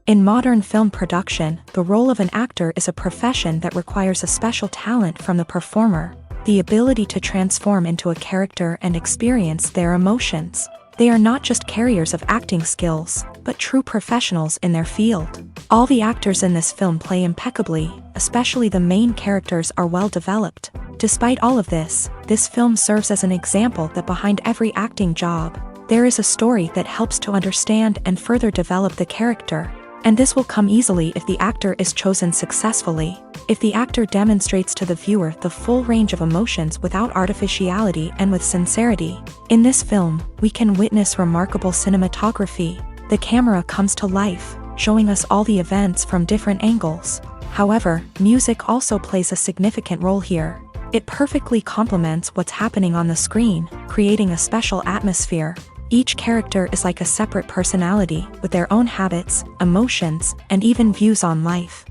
In modern film production, the role of an actor is a profession that requires a special talent from the performer, the ability to transform into a character and experience their emotions. They are not just carriers of acting skills, but true professionals in their field. All the actors in this film play impeccably, especially the main characters are well developed. Despite all of this film serves as an example that behind every acting job, there is a story that helps to understand and further develop the character. And this will come easily if the actor is chosen successfully. If the actor demonstrates to the viewer the full range of emotions without artificiality and with sincerity. In this film, we can witness remarkable cinematography. The camera comes to life, showing us all the events from different angles. However, music also plays a significant role here. It perfectly complements what's happening on the screen, creating a special atmosphere. Each character is like a separate personality, with their own habits, emotions, and even views on life.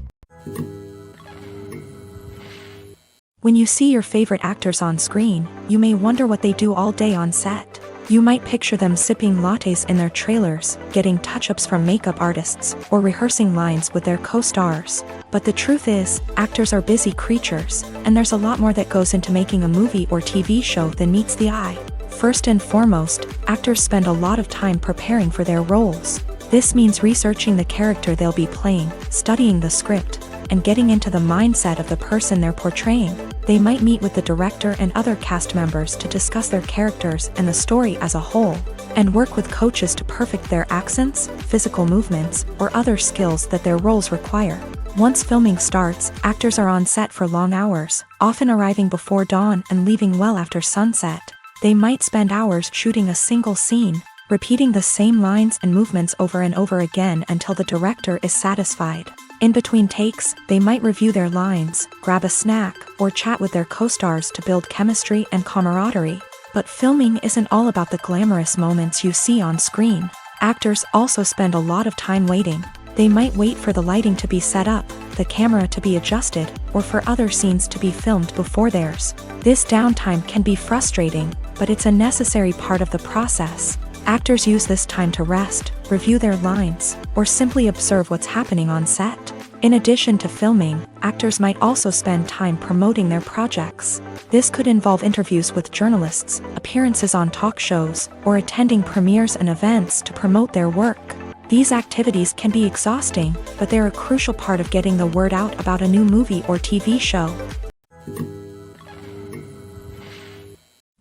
When you see your favorite actors on screen, you may wonder what they do all day on set. You might picture them sipping lattes in their trailers, getting touch-ups from makeup artists, or rehearsing lines with their co-stars. But the truth is, actors are busy creatures, and there's a lot more that goes into making a movie or TV show than meets the eye. First and foremost, actors spend a lot of time preparing for their roles. This means researching the character they'll be playing, studying the script, and getting into the mindset of the person they're portraying. They might meet with the director and other cast members to discuss their characters and the story as a whole, and work with coaches to perfect their accents, physical movements, or other skills that their roles require. Once filming starts, actors are on set for long hours, often arriving before dawn and leaving well after sunset. They might spend hours shooting a single scene, repeating the same lines and movements over and over again until the director is satisfied. In between takes, they might review their lines, grab a snack, or chat with their co-stars to build chemistry and camaraderie. But filming isn't all about the glamorous moments you see on screen. Actors also spend a lot of time waiting. They might wait for the lighting to be set up, the camera to be adjusted, or for other scenes to be filmed before theirs. This downtime can be frustrating, but it's a necessary part of the process. Actors use this time to rest, review their lines, or simply observe what's happening on set. In addition to filming, actors might also spend time promoting their projects. This could involve interviews with journalists, appearances on talk shows, or attending premieres and events to promote their work. These activities can be exhausting, but they're a crucial part of getting the word out about a new movie or TV show.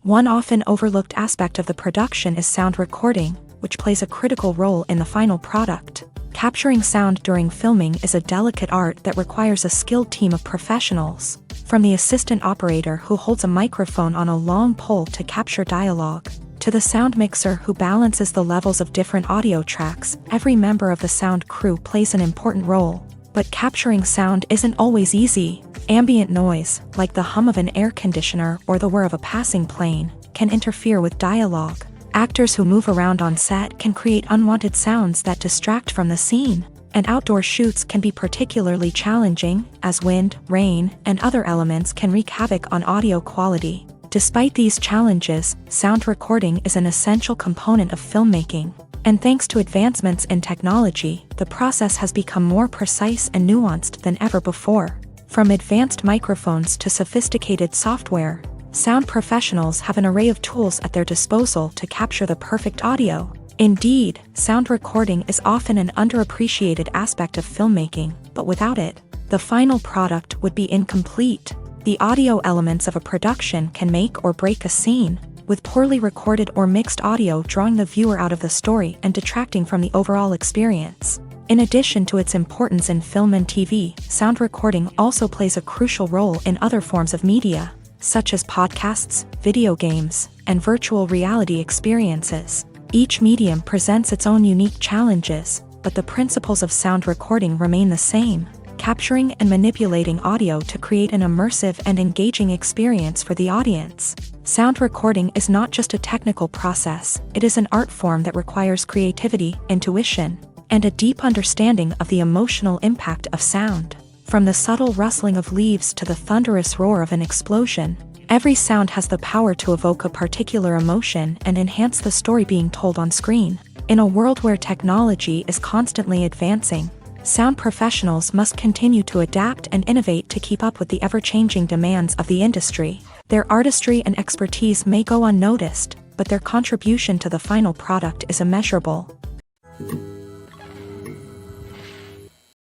One often overlooked aspect of the production is sound recording, which plays a critical role in the final product. Capturing sound during filming is a delicate art that requires a skilled team of professionals. From the assistant operator who holds a microphone on a long pole to capture dialogue, to the sound mixer who balances the levels of different audio tracks, every member of the sound crew plays an important role. But capturing sound isn't always easy. Ambient noise, like the hum of an air conditioner or the whir of a passing plane, can interfere with dialogue. Actors who move around on set can create unwanted sounds that distract from the scene. And outdoor shoots can be particularly challenging, as wind, rain, and other elements can wreak havoc on audio quality. Despite these challenges, sound recording is an essential component of filmmaking. And thanks to advancements in technology, the process has become more precise and nuanced than ever before. From advanced microphones to sophisticated software, sound professionals have an array of tools at their disposal to capture the perfect audio. Indeed, sound recording is often an underappreciated aspect of filmmaking, but without it, the final product would be incomplete. The audio elements of a production can make or break a scene, with poorly recorded or mixed audio drawing the viewer out of the story and detracting from the overall experience. In addition to its importance in film and TV, sound recording also plays a crucial role in other forms of media, such as podcasts, video games, and virtual reality experiences. Each medium presents its own unique challenges, but the principles of sound recording remain the same, capturing and manipulating audio to create an immersive and engaging experience for the audience. Sound recording is not just a technical process, it is an art form that requires creativity, intuition, and a deep understanding of the emotional impact of sound. From the subtle rustling of leaves to the thunderous roar of an explosion, every sound has the power to evoke a particular emotion and enhance the story being told on screen. In a world where technology is constantly advancing, Sound professionals must continue to adapt and innovate to keep up with the ever-changing demands of the industry. Their artistry and expertise may go unnoticed, but their contribution to the final product is immeasurable.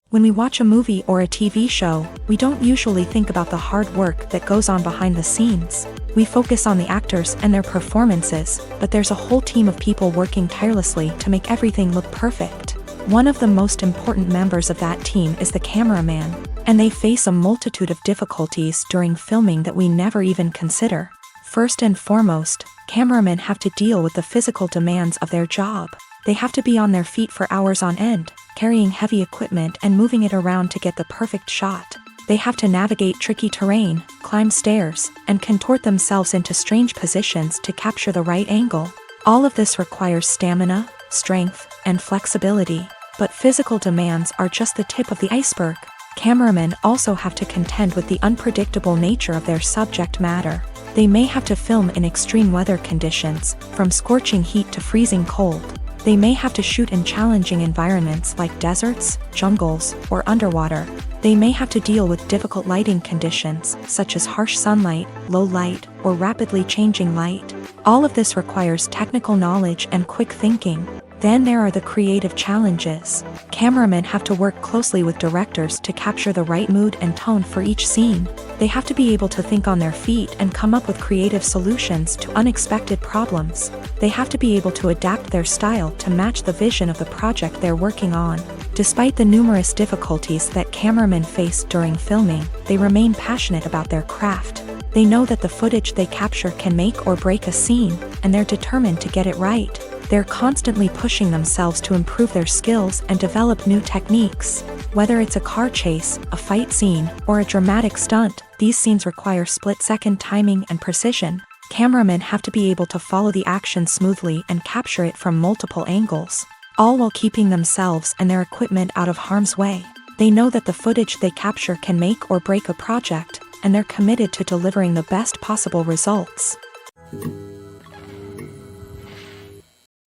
When we watch a movie or a TV show, we don't usually think about the hard work that goes on behind the scenes. We focus on the actors and their performances, but there's a whole team of people working tirelessly to make everything look perfect. One of the most important members of that team is the cameraman, and they face a multitude of difficulties during filming that we never even consider. First and foremost, cameramen have to deal with the physical demands of their job. They have to be on their feet for hours on end, carrying heavy equipment and moving it around to get the perfect shot. They have to navigate tricky terrain, climb stairs, and contort themselves into strange positions to capture the right angle. All of this requires stamina, strength, and flexibility. But physical demands are just the tip of the iceberg. Cameramen also have to contend with the unpredictable nature of their subject matter. They may have to film in extreme weather conditions, from scorching heat to freezing cold. They may have to shoot in challenging environments like deserts, jungles, or underwater. They may have to deal with difficult lighting conditions, such as harsh sunlight, low light, or rapidly changing light. All of this requires technical knowledge and quick thinking. Then there are the creative challenges. Cameramen have to work closely with directors to capture the right mood and tone for each scene. They have to be able to think on their feet and come up with creative solutions to unexpected problems. They have to be able to adapt their style to match the vision of the project they're working on. Despite the numerous difficulties that cameramen face during filming, they remain passionate about their craft. They know that the footage they capture can make or break a scene, and they're determined to get it right. They're constantly pushing themselves to improve their skills and develop new techniques. Whether it's a car chase, a fight scene, or a dramatic stunt, these scenes require split-second timing and precision. Cameramen have to be able to follow the action smoothly and capture it from multiple angles, all while keeping themselves and their equipment out of harm's way. They know that the footage they capture can make or break a project, and they're committed to delivering the best possible results.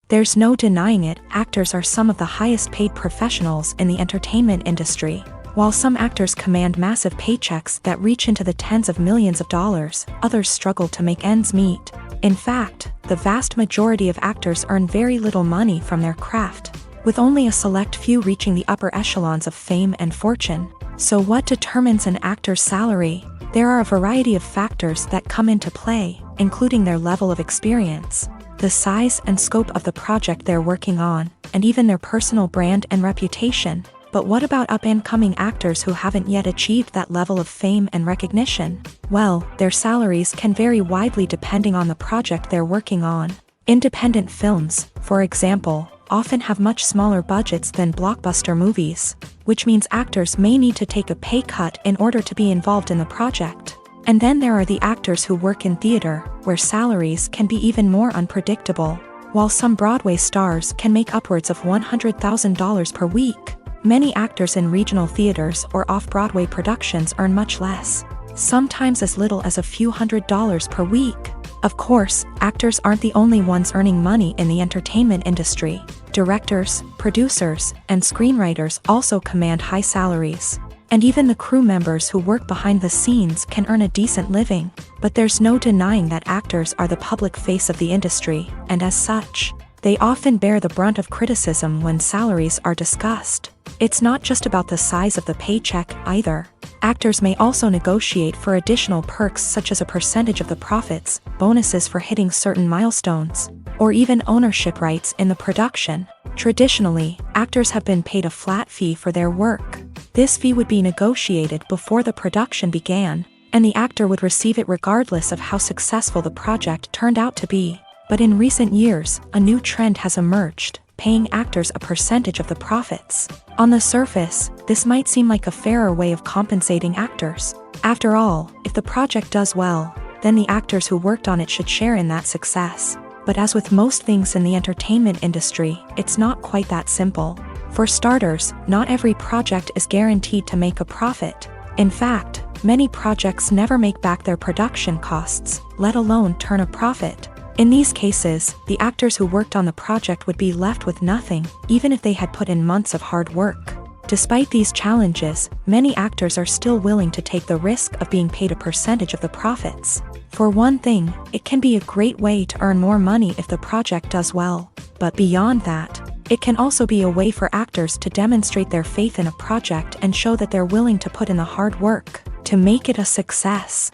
There's no denying it, actors are some of the highest paid professionals in the entertainment industry. While some actors command massive paychecks that reach into the tens of millions of dollars, others struggle to make ends meet. In fact, the vast majority of actors earn very little money from their craft, with only a select few reaching the upper echelons of fame and fortune. So what determines an actor's salary? There are a variety of factors that come into play, including their level of experience, the size and scope of the project they're working on, and even their personal brand and reputation. But what about up-and-coming actors who haven't yet achieved that level of fame and recognition? Well, their salaries can vary widely depending on the project they're working on. Independent films, for example, often have much smaller budgets than blockbuster movies, which means actors may need to take a pay cut in order to be involved in the project. And then there are the actors who work in theater, where salaries can be even more unpredictable. While some Broadway stars can make upwards of $100,000 per week, many actors in regional theaters or off-Broadway productions earn much less, sometimes as little as a few $100s per week. Of course, actors aren't the only ones earning money in the entertainment industry. Directors, producers, and screenwriters also command high salaries. And even the crew members who work behind the scenes can earn a decent living. But there's no denying that actors are the public face of the industry, and as such, they often bear the brunt of criticism when salaries are discussed. It's not just about the size of the paycheck, either. Actors may also negotiate for additional perks such as a percentage of the profits, bonuses for hitting certain milestones, or even ownership rights in the production. Traditionally, actors have been paid a flat fee for their work. This fee would be negotiated before the production began, and the actor would receive it regardless of how successful the project turned out to be. But in recent years, a new trend has emerged, paying actors a percentage of the profits. On the surface, this might seem like a fairer way of compensating actors. After all, if the project does well, then the actors who worked on it should share in that success. But as with most things in the entertainment industry, it's not quite that simple. For starters, not every project is guaranteed to make a profit. In fact, many projects never make back their production costs, let alone turn a profit. In these cases, the actors who worked on the project would be left with nothing, even if they had put in months of hard work. Despite these challenges, many actors are still willing to take the risk of being paid a percentage of the profits. For one thing, it can be a great way to earn more money if the project does well. But beyond that, it can also be a way for actors to demonstrate their faith in a project and show that they're willing to put in the hard work to make it a success.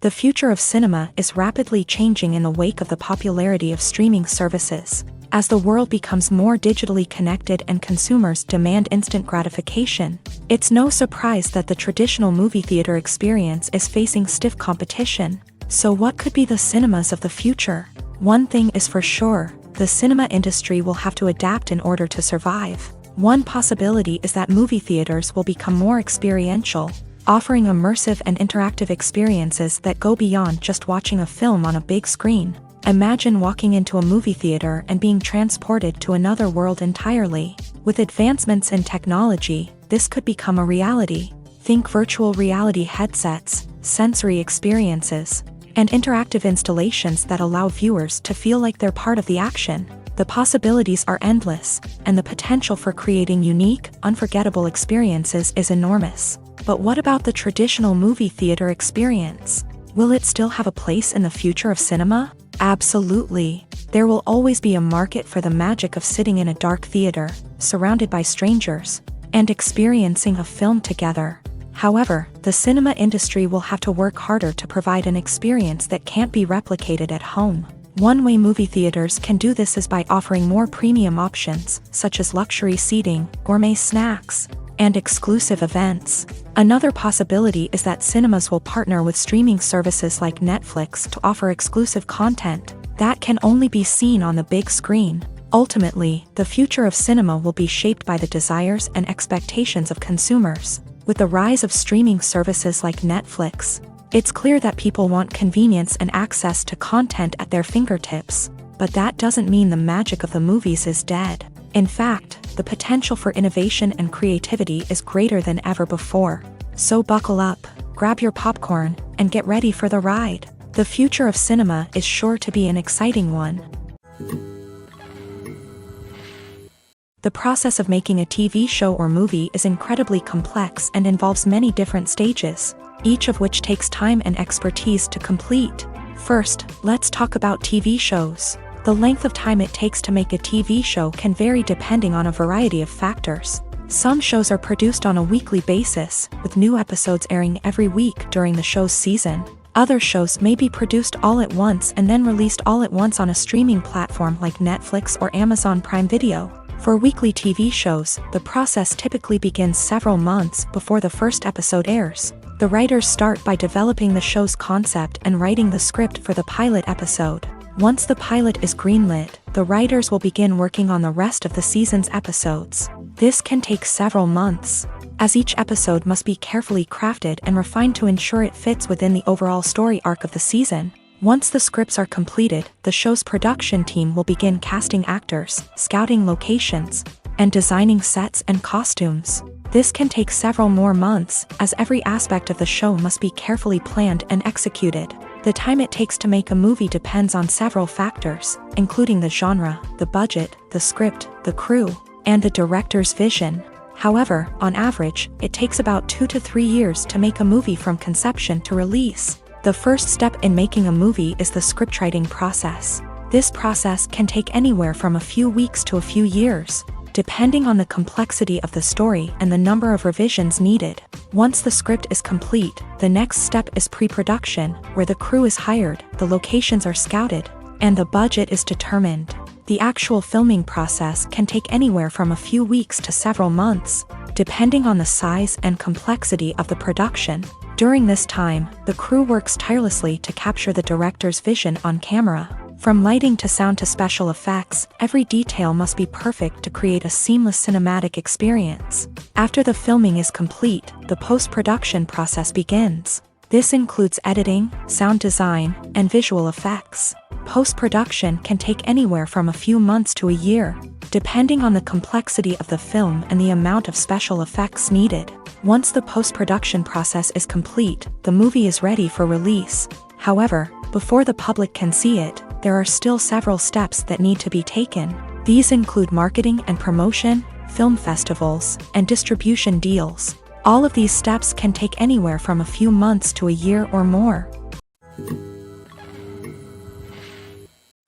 The future of cinema is rapidly changing in the wake of the popularity of streaming services. As the world becomes more digitally connected and consumers demand instant gratification, it's no surprise that the traditional movie theater experience is facing stiff competition. So what could be the cinemas of the future? One thing is for sure, the cinema industry will have to adapt in order to survive. One possibility is that movie theaters will become more experiential, offering immersive and interactive experiences that go beyond just watching a film on a big screen. Imagine walking into a movie theater and being transported to another world entirely. With advancements in technology, this could become a reality. Think virtual reality headsets, sensory experiences, and interactive installations that allow viewers to feel like they're part of the action. The possibilities are endless, and the potential for creating unique, unforgettable experiences is enormous. But what about the traditional movie theater experience? Will it still have a place in the future of cinema? Absolutely. There will always be a market for the magic of sitting in a dark theater, surrounded by strangers, and experiencing a film together. However, the cinema industry will have to work harder to provide an experience that can't be replicated at home. One way movie theaters can do this is by offering more premium options, such as luxury seating, gourmet snacks, and exclusive events. Another possibility is that cinemas will partner with streaming services like Netflix to offer exclusive content that can only be seen on the big screen. Ultimately, the future of cinema will be shaped by the desires and expectations of consumers. With the rise of streaming services like Netflix, it's clear that people want convenience and access to content at their fingertips. But that doesn't mean the magic of the movies is dead. In fact, the potential for innovation and creativity is greater than ever before. So buckle up, grab your popcorn, and get ready for the ride. The future of cinema is sure to be an exciting one. The process of making a TV show or movie is incredibly complex and involves many different stages, each of which takes time and expertise to complete. First, let's talk about TV shows. The length of time it takes to make a TV show can vary depending on a variety of factors. Some shows are produced on a weekly basis, with new episodes airing every week during the show's season. Other shows may be produced all at once and then released all at once on a streaming platform like Netflix or Amazon Prime Video. For weekly TV shows, the process typically begins several months before the first episode airs. The writers start by developing the show's concept and writing the script for the pilot episode. Once the pilot is greenlit, the writers will begin working on the rest of the season's episodes. This can take several months, as each episode must be carefully crafted and refined to ensure it fits within the overall story arc of the season. Once the scripts are completed, the show's production team will begin casting actors, scouting locations, and designing sets and costumes. This can take several more months, as every aspect of the show must be carefully planned and executed. The time it takes to make a movie depends on several factors, including the genre, the budget, the script, the crew, and the director's vision. However, on average, it takes about 2 to 3 years to make a movie from conception to release. The first step in making a movie is the scriptwriting process. This process can take anywhere from a few weeks to a few years, depending on the complexity of the story and the number of revisions needed. Once the script is complete, the next step is pre-production, where the crew is hired, the locations are scouted, and the budget is determined. The actual filming process can take anywhere from a few weeks to several months, depending on the size and complexity of the production. During this time, the crew works tirelessly to capture the director's vision on camera. From lighting to sound to special effects, every detail must be perfect to create a seamless cinematic experience. After the filming is complete, the post-production process begins. This includes editing, sound design, and visual effects. Post-production can take anywhere from a few months to a year, depending on the complexity of the film and the amount of special effects needed. Once the post-production process is complete, the movie is ready for release. However, before the public can see it, there are still several steps that need to be taken. These include marketing and promotion, film festivals, and distribution deals. All of these steps can take anywhere from a few months to a year or more.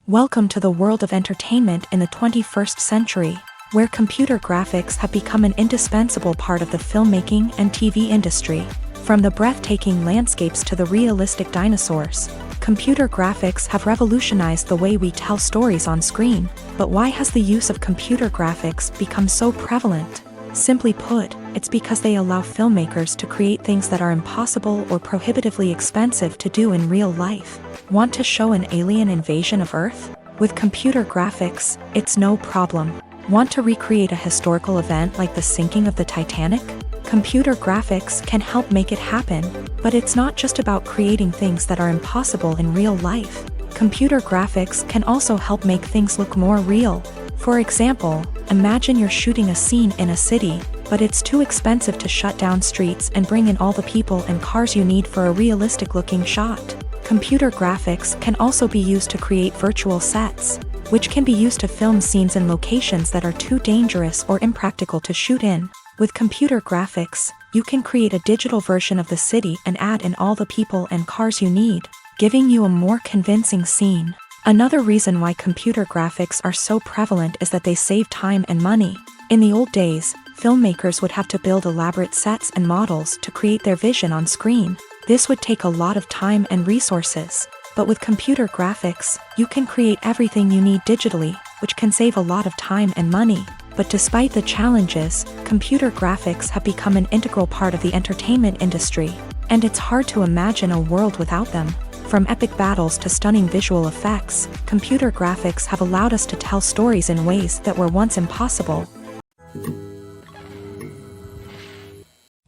Welcome to the world of entertainment in the 21st century, where computer graphics have become an indispensable part of the filmmaking and TV industry. From the breathtaking landscapes to the realistic dinosaurs, computer graphics have revolutionized the way we tell stories on screen. But why has the use of computer graphics become so prevalent? Simply put, it's because they allow filmmakers to create things that are impossible or prohibitively expensive to do in real life. Want to show an alien invasion of Earth? With computer graphics, it's no problem. Want to recreate a historical event like the sinking of the Titanic? Computer graphics can help make it happen, but it's not just about creating things that are impossible in real life. Computer graphics can also help make things look more real. For example, imagine you're shooting a scene in a city, but it's too expensive to shut down streets and bring in all the people and cars you need for a realistic-looking shot. Computer graphics can also be used to create virtual sets, which can be used to film scenes in locations that are too dangerous or impractical to shoot in. With computer graphics, you can create a digital version of the city and add in all the people and cars you need, giving you a more convincing scene. Another reason why computer graphics are so prevalent is that they save time and money. In the old days, filmmakers would have to build elaborate sets and models to create their vision on screen. This would take a lot of time and resources. But with computer graphics, you can create everything you need digitally, which can save a lot of time and money. But despite the challenges, computer graphics have become an integral part of the entertainment industry, and it's hard to imagine a world without them. From epic battles to stunning visual effects, computer graphics have allowed us to tell stories in ways that were once impossible.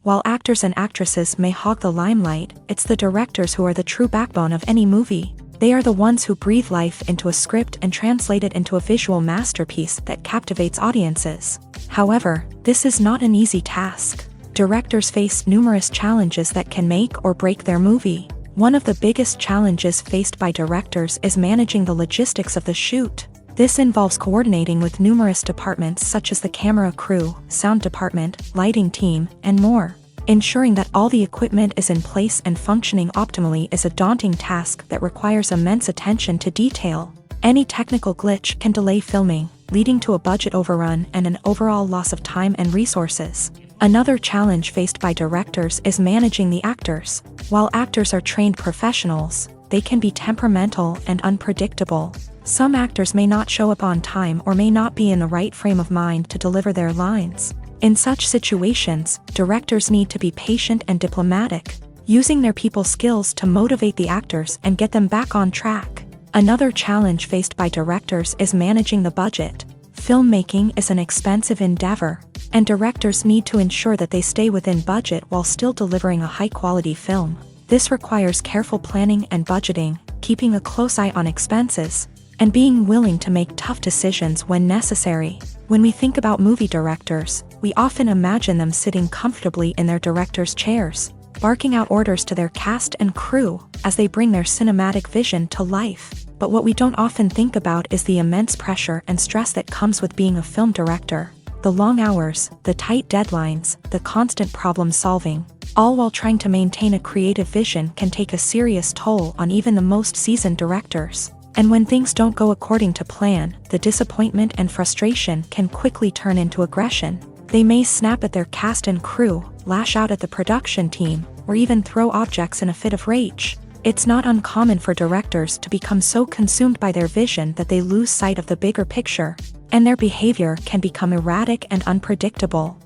While actors and actresses may hog the limelight, it's the directors who are the true backbone of any movie. They are the ones who breathe life into a script and translate it into a visual masterpiece that captivates audiences. However, this is not an easy task. Directors face numerous challenges that can make or break their movie. One of the biggest challenges faced by directors is managing the logistics of the shoot. This involves coordinating with numerous departments such as the camera crew, sound department, lighting team, and more. Ensuring that all the equipment is in place and functioning optimally is a daunting task that requires immense attention to detail. Any technical glitch can delay filming, leading to a budget overrun and an overall loss of time and resources. Another challenge faced by directors is managing the actors. While actors are trained professionals, they can be temperamental and unpredictable. Some actors may not show up on time or may not be in the right frame of mind to deliver their lines. In such situations, directors need to be patient and diplomatic, using their people skills to motivate the actors and get them back on track. Another challenge faced by directors is managing the budget. Filmmaking is an expensive endeavor, and directors need to ensure that they stay within budget while still delivering a high-quality film. This requires careful planning and budgeting, keeping a close eye on expenses, and being willing to make tough decisions when necessary. When we think about movie directors, we often imagine them sitting comfortably in their director's chairs, barking out orders to their cast and crew as they bring their cinematic vision to life. But what we don't often think about is the immense pressure and stress that comes with being a film director. The long hours, the tight deadlines, the constant problem solving, all while trying to maintain a creative vision can take a serious toll on even the most seasoned directors. And when things don't go according to plan, the disappointment and frustration can quickly turn into aggression. They may snap at their cast and crew, lash out at the production team, or even throw objects in a fit of rage. It's not uncommon for directors to become so consumed by their vision that they lose sight of the bigger picture, and their behavior can become erratic and unpredictable.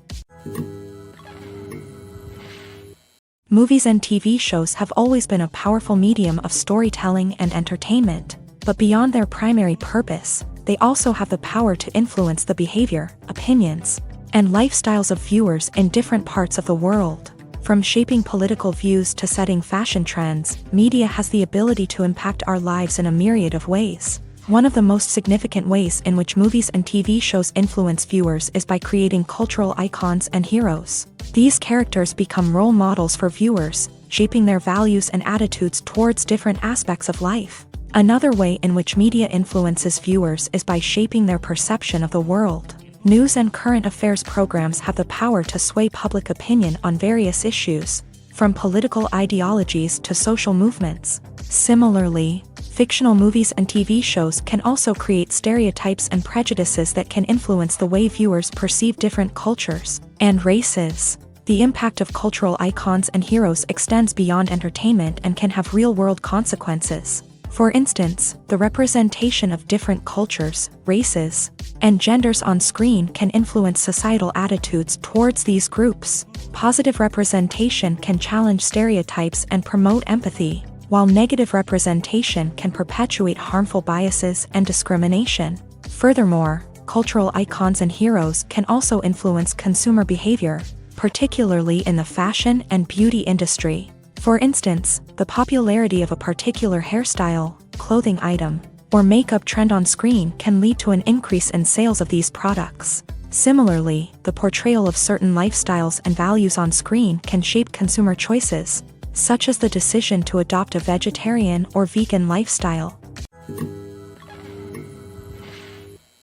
Movies and TV shows have always been a powerful medium of storytelling and entertainment. But beyond their primary purpose, they also have the power to influence the behavior, opinions, and lifestyles of viewers in different parts of the world. From shaping political views to setting fashion trends, media has the ability to impact our lives in a myriad of ways. One of the most significant ways in which movies and TV shows influence viewers is by creating cultural icons and heroes. These characters become role models for viewers, shaping their values and attitudes towards different aspects of life. Another way in which media influences viewers is by shaping their perception of the world. News and current affairs programs have the power to sway public opinion on various issues, from political ideologies to social movements. Similarly, fictional movies and TV shows can also create stereotypes and prejudices that can influence the way viewers perceive different cultures and races. The impact of cultural icons and heroes extends beyond entertainment and can have real-world consequences. For instance, the representation of different cultures, races, and genders on screen can influence societal attitudes towards these groups. Positive representation can challenge stereotypes and promote empathy, while negative representation can perpetuate harmful biases and discrimination. Furthermore, cultural icons and heroes can also influence consumer behavior, particularly in the fashion and beauty industry. For instance, the popularity of a particular hairstyle, clothing item, or makeup trend on screen can lead to an increase in sales of these products. Similarly, the portrayal of certain lifestyles and values on screen can shape consumer choices, such as the decision to adopt a vegetarian or vegan lifestyle.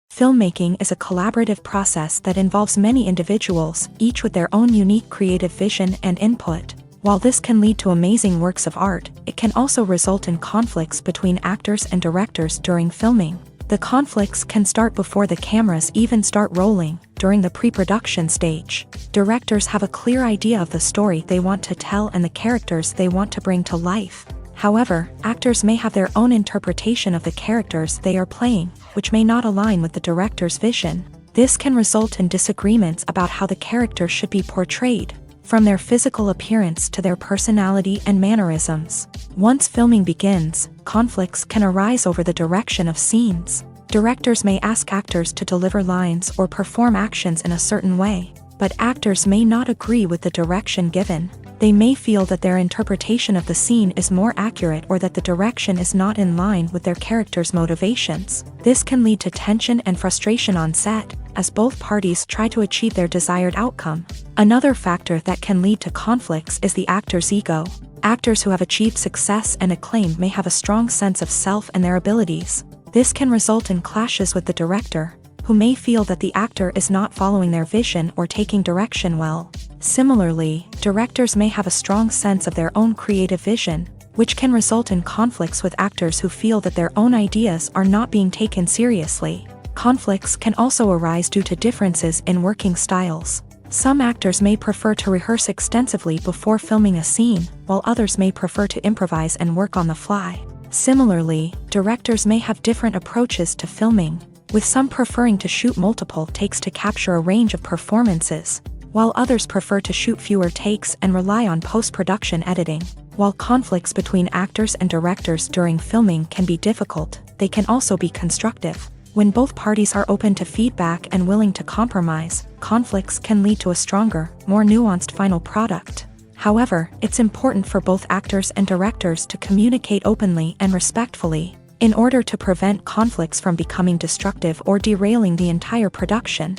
Filmmaking is a collaborative process that involves many individuals, each with their own unique creative vision and input. While this can lead to amazing works of art, it can also result in conflicts between actors and directors during filming. The conflicts can start before the cameras even start rolling, during the pre-production stage. Directors have a clear idea of the story they want to tell and the characters they want to bring to life. However, actors may have their own interpretation of the characters they are playing, which may not align with the director's vision. This can result in disagreements about how the character should be portrayed, from their physical appearance to their personality and mannerisms. Once filming begins, conflicts can arise over the direction of scenes. Directors may ask actors to deliver lines or perform actions in a certain way, but actors may not agree with the direction given. They may feel that their interpretation of the scene is more accurate or that the direction is not in line with their character's motivations. This can lead to tension and frustration on set, as both parties try to achieve their desired outcome. Another factor that can lead to conflicts is the actor's ego. Actors who have achieved success and acclaim may have a strong sense of self and their abilities. This can result in clashes with the director, who may feel that the actor is not following their vision or taking direction well. Similarly, directors may have a strong sense of their own creative vision, which can result in conflicts with actors who feel that their own ideas are not being taken seriously. Conflicts can also arise due to differences in working styles. Some actors may prefer to rehearse extensively before filming a scene, while others may prefer to improvise and work on the fly. Similarly, directors may have different approaches to filming, with some preferring to shoot multiple takes to capture a range of performances, while others prefer to shoot fewer takes and rely on post-production editing. While conflicts between actors and directors during filming can be difficult, they can also be constructive. When both parties are open to feedback and willing to compromise, conflicts can lead to a stronger, more nuanced final product. However, it's important for both actors and directors to communicate openly and respectfully, in order to prevent conflicts from becoming destructive or derailing the entire production.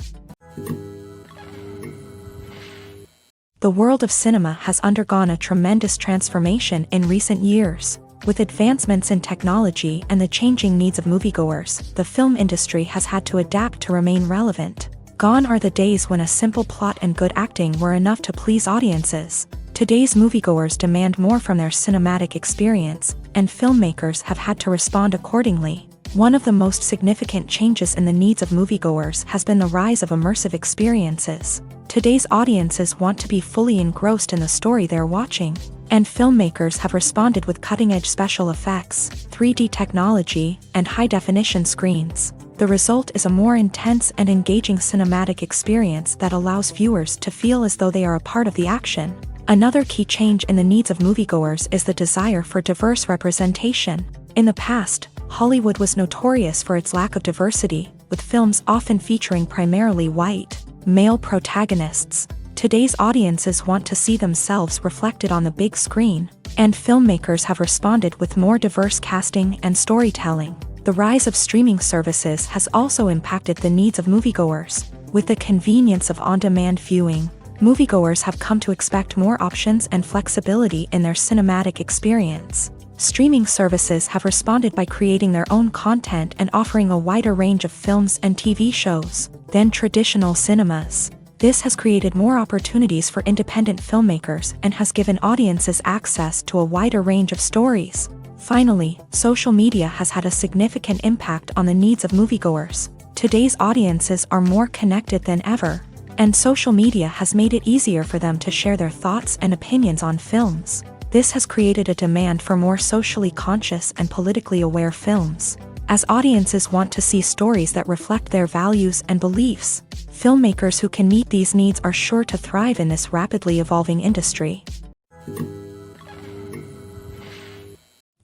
The world of cinema has undergone a tremendous transformation in recent years. With advancements in technology and the changing needs of moviegoers, the film industry has had to adapt to remain relevant. Gone are the days when a simple plot and good acting were enough to please audiences. Today's moviegoers demand more from their cinematic experience, and filmmakers have had to respond accordingly. One of the most significant changes in the needs of moviegoers has been the rise of immersive experiences. Today's audiences want to be fully engrossed in the story they're watching, and filmmakers have responded with cutting-edge special effects, 3D technology, and high-definition screens. The result is a more intense and engaging cinematic experience that allows viewers to feel as though they are a part of the action. Another key change in the needs of moviegoers is the desire for diverse representation. In the past, Hollywood was notorious for its lack of diversity, with films often featuring primarily white, male protagonists. Today's audiences want to see themselves reflected on the big screen, and filmmakers have responded with more diverse casting and storytelling. The rise of streaming services has also impacted the needs of moviegoers. With the convenience of on-demand viewing, moviegoers have come to expect more options and flexibility in their cinematic experience. Streaming services have responded by creating their own content and offering a wider range of films and TV shows than traditional cinemas. This has created more opportunities for independent filmmakers and has given audiences access to a wider range of stories. Finally, social media has had a significant impact on the needs of moviegoers. Today's audiences are more connected than ever, and social media has made it easier for them to share their thoughts and opinions on films. This has created a demand for more socially conscious and politically aware films. As audiences want to see stories that reflect their values and beliefs, filmmakers who can meet these needs are sure to thrive in this rapidly evolving industry.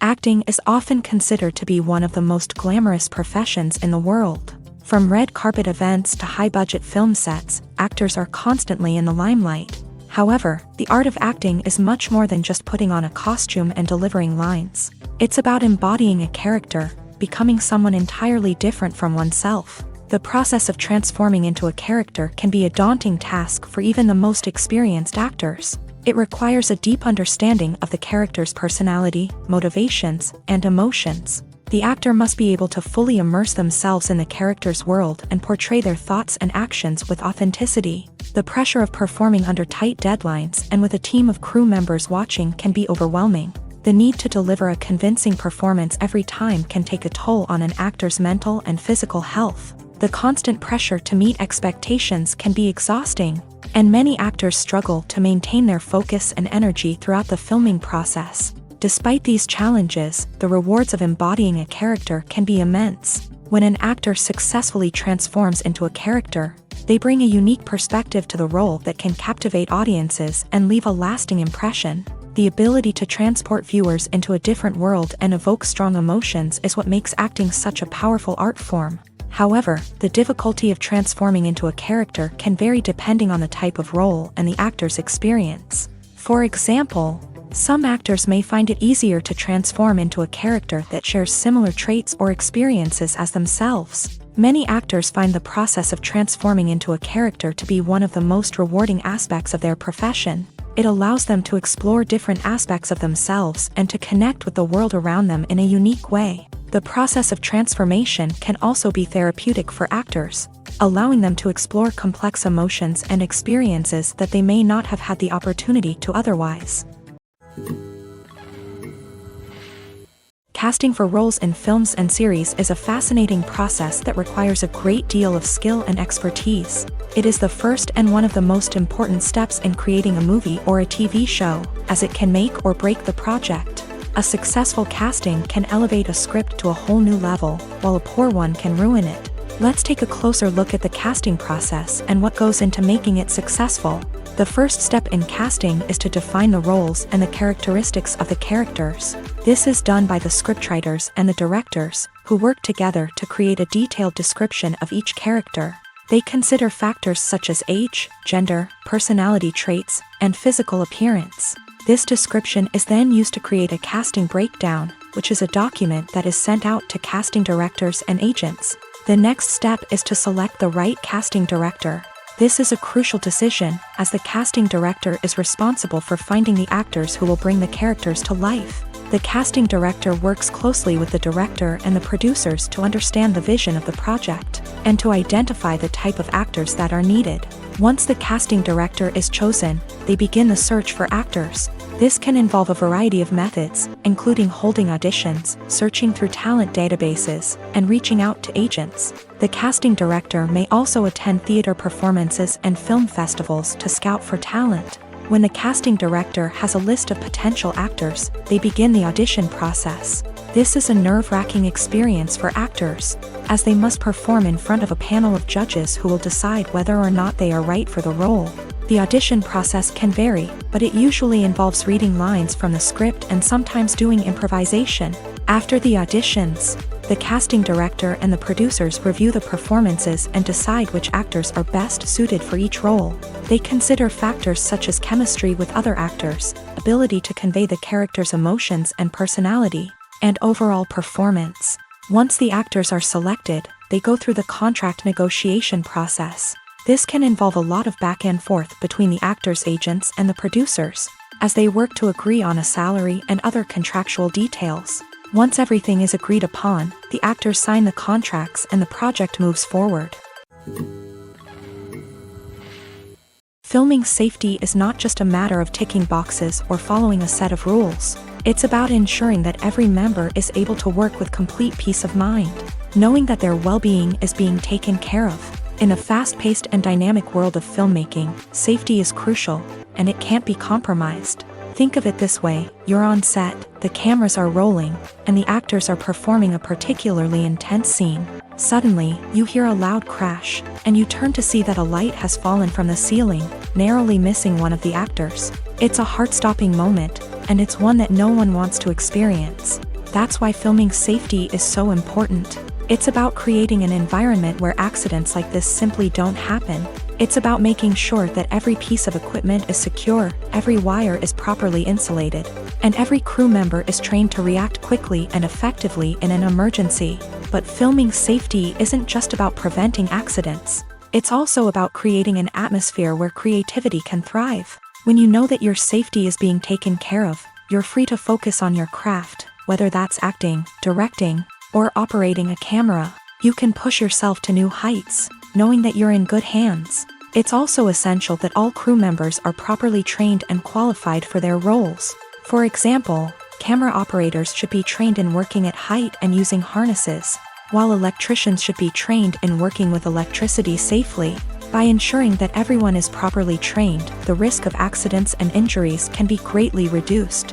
Acting is often considered to be one of the most glamorous professions in the world. From red carpet events to high-budget film sets, actors are constantly in the limelight. However, the art of acting is much more than just putting on a costume and delivering lines. It's about embodying a character, becoming someone entirely different from oneself. The process of transforming into a character can be a daunting task for even the most experienced actors. It requires a deep understanding of the character's personality, motivations, and emotions. The actor must be able to fully immerse themselves in the character's world and portray their thoughts and actions with authenticity. The pressure of performing under tight deadlines and with a team of crew members watching can be overwhelming. The need to deliver a convincing performance every time can take a toll on an actor's mental and physical health. The constant pressure to meet expectations can be exhausting, and many actors struggle to maintain their focus and energy throughout the filming process. Despite these challenges, the rewards of embodying a character can be immense. When an actor successfully transforms into a character, they bring a unique perspective to the role that can captivate audiences and leave a lasting impression. The ability to transport viewers into a different world and evoke strong emotions is what makes acting such a powerful art form. However, the difficulty of transforming into a character can vary depending on the type of role and the actor's experience. For example, some actors may find it easier to transform into a character that shares similar traits or experiences as themselves. Many actors find the process of transforming into a character to be one of the most rewarding aspects of their profession. It allows them to explore different aspects of themselves and to connect with the world around them in a unique way. The process of transformation can also be therapeutic for actors, allowing them to explore complex emotions and experiences that they may not have had the opportunity to otherwise. Casting for roles in films and series is a fascinating process that requires a great deal of skill and expertise. It is the first and one of the most important steps in creating a movie or a TV show, as it can make or break the project. A successful casting can elevate a script to a whole new level, while a poor one can ruin it. Let's take a closer look at the casting process and what goes into making it successful. The first step in casting is to define the roles and the characteristics of the characters. This is done by the scriptwriters and the directors, who work together to create a detailed description of each character. They consider factors such as age, gender, personality traits, and physical appearance. This description is then used to create a casting breakdown, which is a document that is sent out to casting directors and agents. The next step is to select the right casting director. This is a crucial decision, as the casting director is responsible for finding the actors who will bring the characters to life. The casting director works closely with the director and the producers to understand the vision of the project, and to identify the type of actors that are needed. Once the casting director is chosen, they begin the search for actors. This can involve a variety of methods, including holding auditions, searching through talent databases, and reaching out to agents. The casting director may also attend theater performances and film festivals to scout for talent. When the casting director has a list of potential actors, they begin the audition process. This is a nerve-wracking experience for actors, as they must perform in front of a panel of judges who will decide whether or not they are right for the role. The audition process can vary, but it usually involves reading lines from the script and sometimes doing improvisation. After the auditions, the casting director and the producers review the performances and decide which actors are best suited for each role. They consider factors such as chemistry with other actors, ability to convey the character's emotions and personality, and overall performance. Once the actors are selected, they go through the contract negotiation process. This can involve a lot of back and forth between the actors' agents and the producers. as they work to agree on a salary and other contractual details. Once everything is agreed upon, the actors sign the contracts and the project moves forward. Filming safety is not just a matter of ticking boxes or following a set of rules. It's about ensuring that every member is able to work with complete peace of mind, knowing that their well-being is being taken care of. In a fast-paced and dynamic world of filmmaking, safety is crucial, and it can't be compromised. Think of it this way: you're on set, the cameras are rolling, and the actors are performing a particularly intense scene. Suddenly, you hear a loud crash, and you turn to see that a light has fallen from the ceiling, narrowly missing one of the actors. It's a heart-stopping moment, and it's one that no one wants to experience. That's why filming safety is so important. It's about creating an environment where accidents like this simply don't happen. It's about making sure that every piece of equipment is secure, every wire is properly insulated, and every crew member is trained to react quickly and effectively in an emergency. But filming safety isn't just about preventing accidents. It's also about creating an atmosphere where creativity can thrive. When you know that your safety is being taken care of, you're free to focus on your craft, whether that's acting, directing, or operating a camera. You can push yourself to new heights, knowing that you're in good hands. It's also essential that all crew members are properly trained and qualified for their roles. For example, camera operators should be trained in working at height and using harnesses, while electricians should be trained in working with electricity safely. By ensuring that everyone is properly trained, the risk of accidents and injuries can be greatly reduced.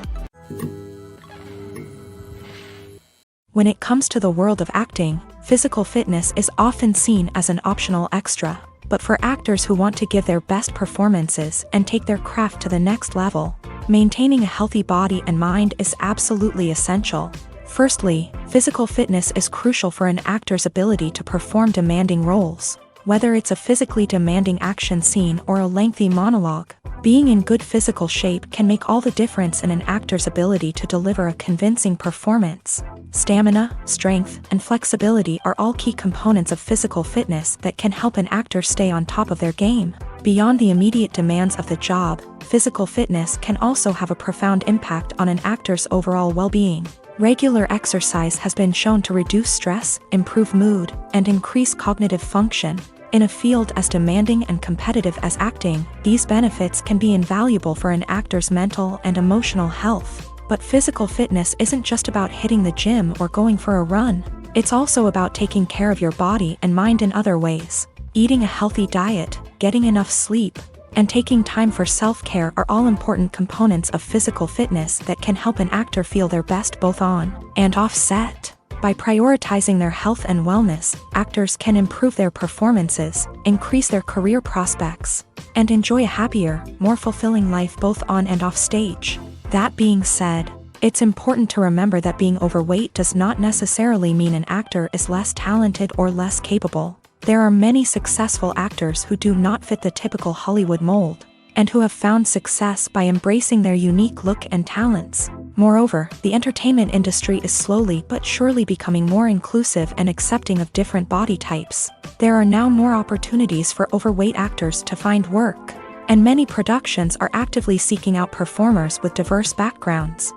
When it comes to the world of acting, physical fitness is often seen as an optional extra. But for actors who want to give their best performances and take their craft to the next level, maintaining a healthy body and mind is absolutely essential. Firstly, physical fitness is crucial for an actor's ability to perform demanding roles. Whether it's a physically demanding action scene or a lengthy monologue, being in good physical shape can make all the difference in an actor's ability to deliver a convincing performance. Stamina, strength, and flexibility are all key components of physical fitness that can help an actor stay on top of their game. Beyond the immediate demands of the job, physical fitness can also have a profound impact on an actor's overall well-being. Regular exercise has been shown to reduce stress, improve mood, and increase cognitive function. In a field as demanding and competitive as acting, these benefits can be invaluable for an actor's mental and emotional health. But physical fitness isn't just about hitting the gym or going for a run. It's also about taking care of your body and mind in other ways. Eating a healthy diet, getting enough sleep, and taking time for self-care are all important components of physical fitness that can help an actor feel their best both on and off set. By prioritizing their health and wellness, actors can improve their performances, increase their career prospects, and enjoy a happier, more fulfilling life both on and off stage. That being said, it's important to remember that being overweight does not necessarily mean an actor is less talented or less capable. There are many successful actors who do not fit the typical Hollywood mold, and who have found success by embracing their unique look and talents. Moreover, the entertainment industry is slowly but surely becoming more inclusive and accepting of different body types. There are now more opportunities for overweight actors to find work, and many productions are actively seeking out performers with diverse backgrounds.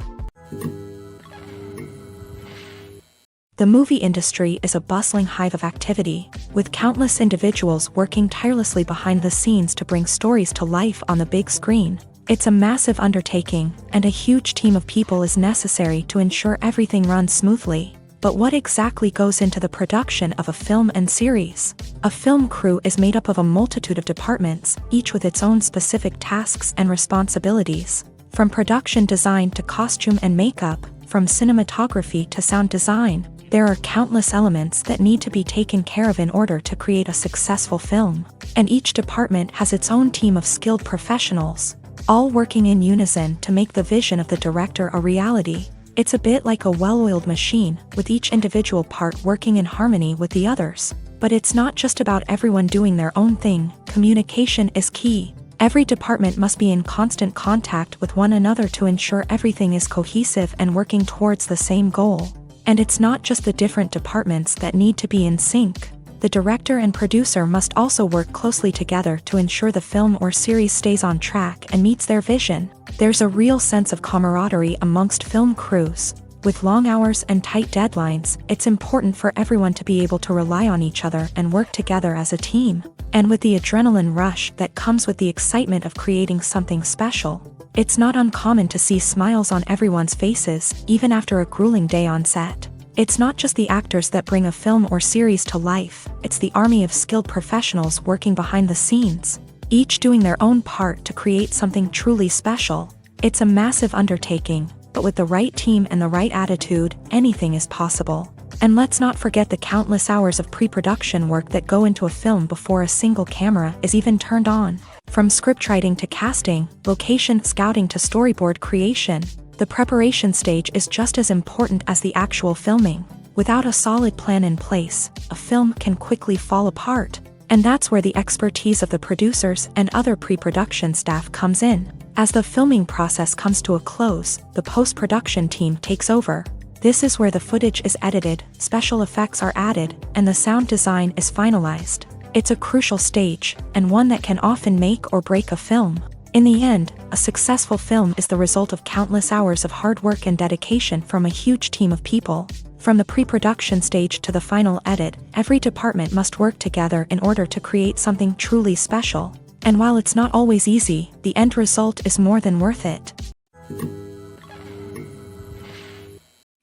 The movie industry is a bustling hive of activity, with countless individuals working tirelessly behind the scenes to bring stories to life on the big screen. It's a massive undertaking, and a huge team of people is necessary to ensure everything runs smoothly. But what exactly goes into the production of a film and series? A film crew is made up of a multitude of departments, each with its own specific tasks and responsibilities. From production design to costume and makeup, from cinematography to sound design, there are countless elements that need to be taken care of in order to create a successful film. And each department has its own team of skilled professionals, all working in unison to make the vision of the director a reality. It's a bit like a well-oiled machine, with each individual part working in harmony with the others. But it's not just about everyone doing their own thing. Communication is key. Every department must be in constant contact with one another to ensure everything is cohesive and working towards the same goal. And it's not just the different departments that need to be in sync. The director and producer must also work closely together to ensure the film or series stays on track and meets their vision. There's a real sense of camaraderie amongst film crews. With long hours and tight deadlines, it's important for everyone to be able to rely on each other and work together as a team. And with the adrenaline rush that comes with the excitement of creating something special, it's not uncommon to see smiles on everyone's faces, even after a grueling day on set. It's not just the actors that bring a film or series to life, it's the army of skilled professionals working behind the scenes, each doing their own part to create something truly special. It's a massive undertaking, but with the right team and the right attitude, anything is possible. And let's not forget the countless hours of pre-production work that go into a film before a single camera is even turned on. From scriptwriting to casting, location scouting to storyboard creation, the preparation stage is just as important as the actual filming. Without a solid plan in place, a film can quickly fall apart. And that's where the expertise of the producers and other pre-production staff comes in. As the filming process comes to a close, the post-production team takes over. This is where the footage is edited, special effects are added, and the sound design is finalized. It's a crucial stage, and one that can often make or break a film. In the end, a successful film is the result of countless hours of hard work and dedication from a huge team of people. From the pre-production stage to the final edit, every department must work together in order to create something truly special. And while it's not always easy, the end result is more than worth it.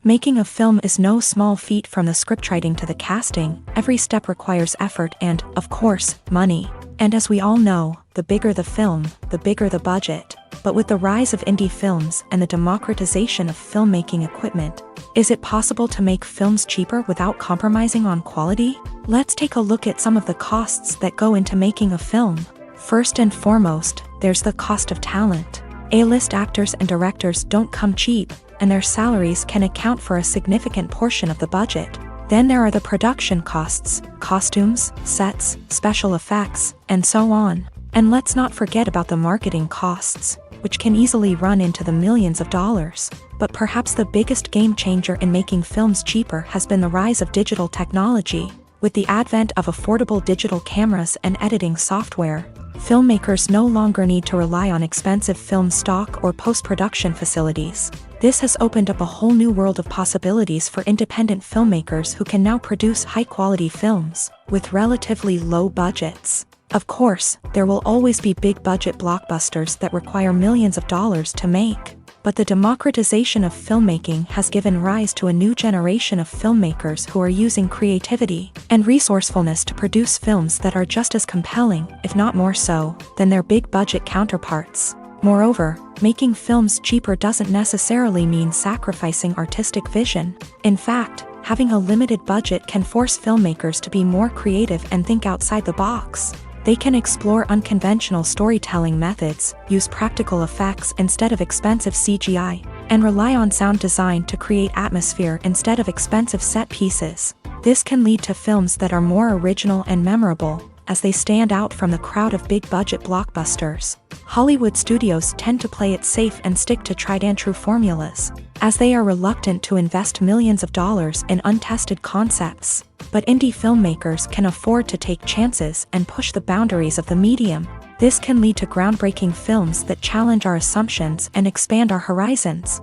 Making a film is no small feat. From the scriptwriting to the casting, every step requires effort and, of course, money. And as we all know, the bigger the film, the bigger the budget. But with the rise of indie films and the democratization of filmmaking equipment, is it possible to make films cheaper without compromising on quality? Let's take a look at some of the costs that go into making a film. First and foremost, there's the cost of talent. A-list actors and directors don't come cheap, and their salaries can account for a significant portion of the budget. Then there are the production costs, costumes, sets, special effects, and so on. And let's not forget about the marketing costs, which can easily run into the millions of dollars. But perhaps the biggest game changer in making films cheaper has been the rise of digital technology. With the advent of affordable digital cameras and editing software, filmmakers no longer need to rely on expensive film stock or post-production facilities. This has opened up a whole new world of possibilities for independent filmmakers who can now produce high-quality films with relatively low budgets. Of course, there will always be big-budget blockbusters that require millions of dollars to make. But the democratization of filmmaking has given rise to a new generation of filmmakers who are using creativity and resourcefulness to produce films that are just as compelling, if not more so, than their big-budget counterparts. Moreover, making films cheaper doesn't necessarily mean sacrificing artistic vision. In fact, having a limited budget can force filmmakers to be more creative and think outside the box. They can explore unconventional storytelling methods, use practical effects instead of expensive CGI, and rely on sound design to create atmosphere instead of expensive set pieces. This can lead to films that are more original and memorable, as they stand out from the crowd of big-budget blockbusters. Hollywood studios tend to play it safe and stick to tried-and-true formulas, as they are reluctant to invest millions of dollars in untested concepts. But indie filmmakers can afford to take chances and push the boundaries of the medium. This can lead to groundbreaking films that challenge our assumptions and expand our horizons.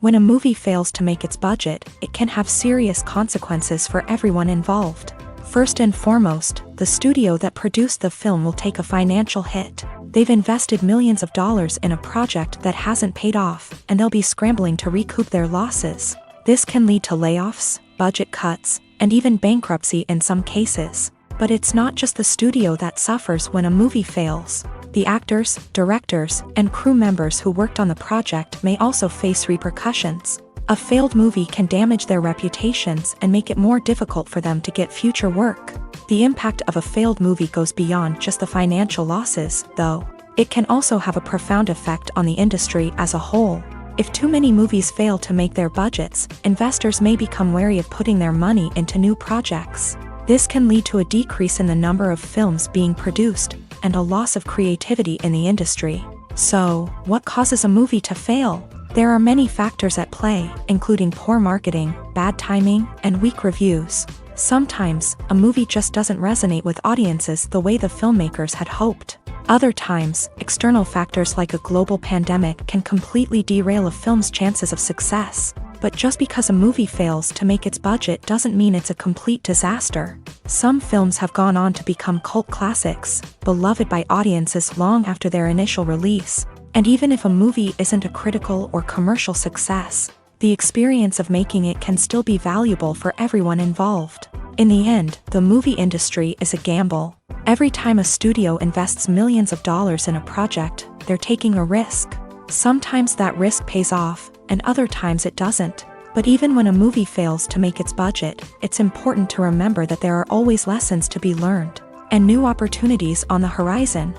When a movie fails to make its budget, it can have serious consequences for everyone involved. First and foremost, the studio that produced the film will take a financial hit. They've invested millions of dollars in a project that hasn't paid off, and they'll be scrambling to recoup their losses. This can lead to layoffs, budget cuts, and even bankruptcy in some cases. But it's not just the studio that suffers when a movie fails. The actors, directors, and crew members who worked on the project may also face repercussions. A failed movie can damage their reputations and make it more difficult for them to get future work. The impact of a failed movie goes beyond just the financial losses, though. It can also have a profound effect on the industry as a whole. If too many movies fail to make their budgets, investors may become wary of putting their money into new projects. This can lead to a decrease in the number of films being produced, and a loss of creativity in the industry. So, what causes a movie to fail? There are many factors at play, including poor marketing, bad timing, and weak reviews. Sometimes, a movie just doesn't resonate with audiences the way the filmmakers had hoped. Other times, external factors like a global pandemic can completely derail a film's chances of success. But just because a movie fails to make its budget doesn't mean it's a complete disaster. Some films have gone on to become cult classics, beloved by audiences long after their initial release. And even if a movie isn't a critical or commercial success, the experience of making it can still be valuable for everyone involved. In the end, the movie industry is a gamble. Every time a studio invests millions of dollars in a project, they're taking a risk. Sometimes that risk pays off, and other times it doesn't. But even when a movie fails to make its budget, it's important to remember that there are always lessons to be learned, and new opportunities on the horizon.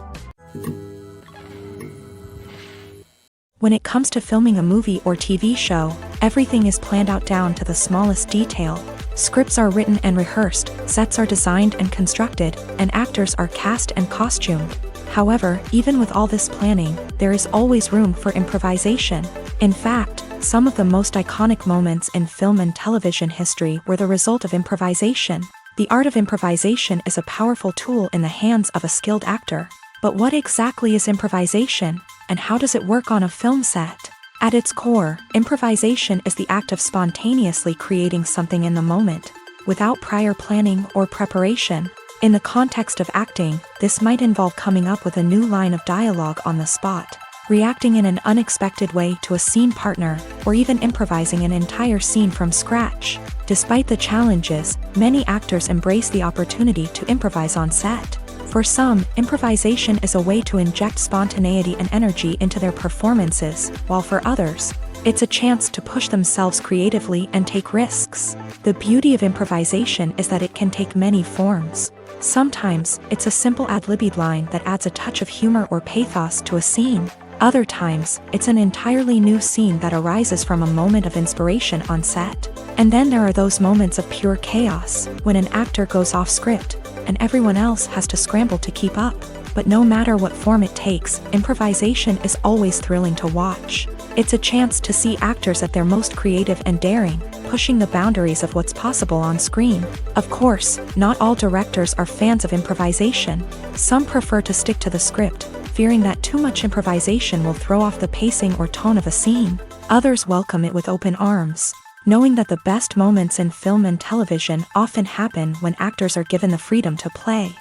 When it comes to filming a movie or TV show, everything is planned out down to the smallest detail. Scripts are written and rehearsed, sets are designed and constructed, and actors are cast and costumed. However, even with all this planning, there is always room for improvisation. In fact, some of the most iconic moments in film and television history were the result of improvisation. The art of improvisation is a powerful tool in the hands of a skilled actor. But what exactly is improvisation, and how does it work on a film set? At its core, improvisation is the act of spontaneously creating something in the moment, without prior planning or preparation. In the context of acting, this might involve coming up with a new line of dialogue on the spot, reacting in an unexpected way to a scene partner, or even improvising an entire scene from scratch. Despite the challenges, many actors embrace the opportunity to improvise on set. For some, improvisation is a way to inject spontaneity and energy into their performances, while for others, it's a chance to push themselves creatively and take risks. The beauty of improvisation is that it can take many forms. Sometimes, it's a simple ad-libbed line that adds a touch of humor or pathos to a scene. Other times, it's an entirely new scene that arises from a moment of inspiration on set. And then there are those moments of pure chaos, when an actor goes off script, and everyone else has to scramble to keep up. But no matter what form it takes, improvisation is always thrilling to watch. It's a chance to see actors at their most creative and daring, pushing the boundaries of what's possible on screen. Of course, not all directors are fans of improvisation. Some prefer to stick to the script, fearing that too much improvisation will throw off the pacing or tone of a scene. Others welcome it with open arms, knowing that the best moments in film and television often happen when actors are given the freedom to play.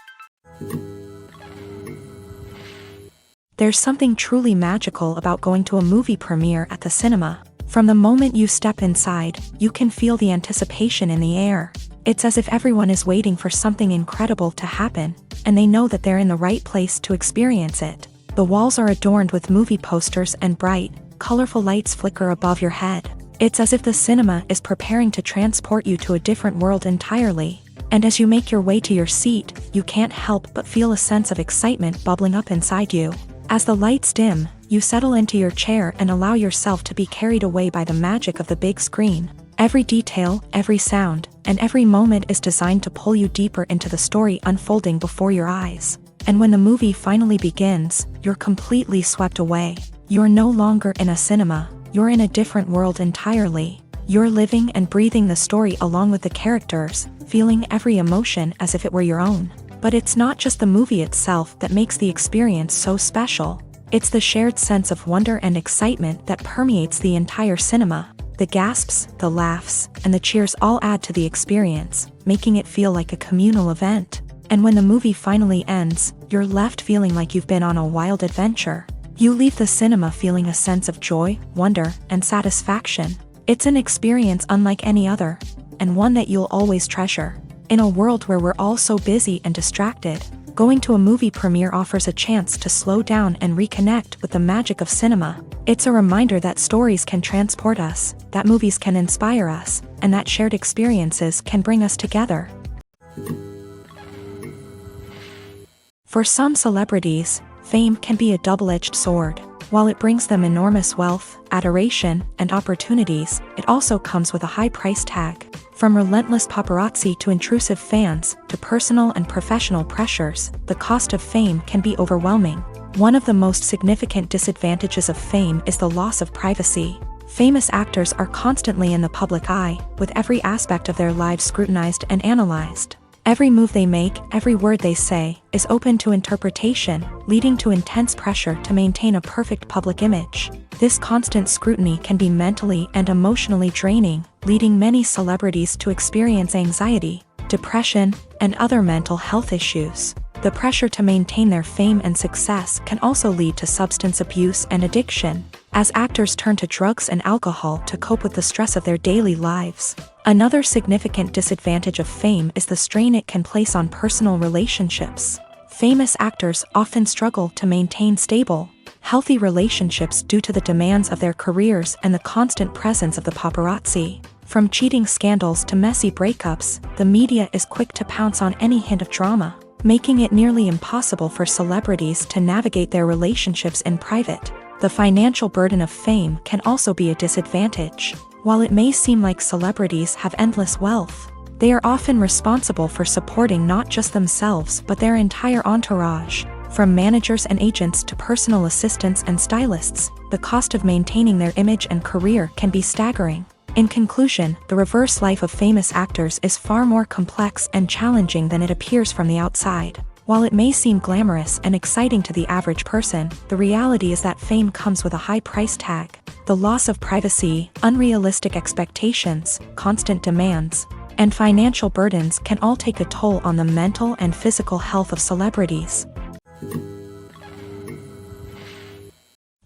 There's something truly magical about going to a movie premiere at the cinema. From the moment you step inside, you can feel the anticipation in the air. It's as if everyone is waiting for something incredible to happen, and they know that they're in the right place to experience it. The walls are adorned with movie posters and bright, colorful lights flicker above your head. It's as if the cinema is preparing to transport you to a different world entirely. And as you make your way to your seat, you can't help but feel a sense of excitement bubbling up inside you. As the lights dim, you settle into your chair and allow yourself to be carried away by the magic of the big screen. Every detail, every sound, and every moment is designed to pull you deeper into the story unfolding before your eyes. And when the movie finally begins, you're completely swept away. You're no longer in a cinema, you're in a different world entirely. You're living and breathing the story along with the characters, feeling every emotion as if it were your own. But it's not just the movie itself that makes the experience so special. It's the shared sense of wonder and excitement that permeates the entire cinema. The gasps, the laughs, and the cheers all add to the experience, making it feel like a communal event. And when the movie finally ends, you're left feeling like you've been on a wild adventure. You leave the cinema feeling a sense of joy, wonder, and satisfaction. It's an experience unlike any other, and one that you'll always treasure. In a world where we're all so busy and distracted, going to a movie premiere offers a chance to slow down and reconnect with the magic of cinema. It's a reminder that stories can transport us, that movies can inspire us, and that shared experiences can bring us together. For some celebrities, fame can be a double-edged sword. While it brings them enormous wealth, adoration, and opportunities, it also comes with a high price tag. From relentless paparazzi to intrusive fans, to personal and professional pressures, the cost of fame can be overwhelming. One of the most significant disadvantages of fame is the loss of privacy. Famous actors are constantly in the public eye, with every aspect of their lives scrutinized and analyzed. Every move they make, every word they say, is open to interpretation, leading to intense pressure to maintain a perfect public image. This constant scrutiny can be mentally and emotionally draining, leading many celebrities to experience anxiety, depression, and other mental health issues. The pressure to maintain their fame and success can also lead to substance abuse and addiction, as actors turn to drugs and alcohol to cope with the stress of their daily lives. Another significant disadvantage of fame is the strain it can place on personal relationships. Famous actors often struggle to maintain stable, healthy relationships due to the demands of their careers and the constant presence of the paparazzi. From cheating scandals to messy breakups, the media is quick to pounce on any hint of drama, making it nearly impossible for celebrities to navigate their relationships in private. The financial burden of fame can also be a disadvantage. While it may seem like celebrities have endless wealth, they are often responsible for supporting not just themselves but their entire entourage. From managers and agents to personal assistants and stylists, the cost of maintaining their image and career can be staggering. In conclusion, the reverse life of famous actors is far more complex and challenging than it appears from the outside. While it may seem glamorous and exciting to the average person, the reality is that fame comes with a high price tag. The loss of privacy, unrealistic expectations, constant demands, and financial burdens can all take a toll on the mental and physical health of celebrities.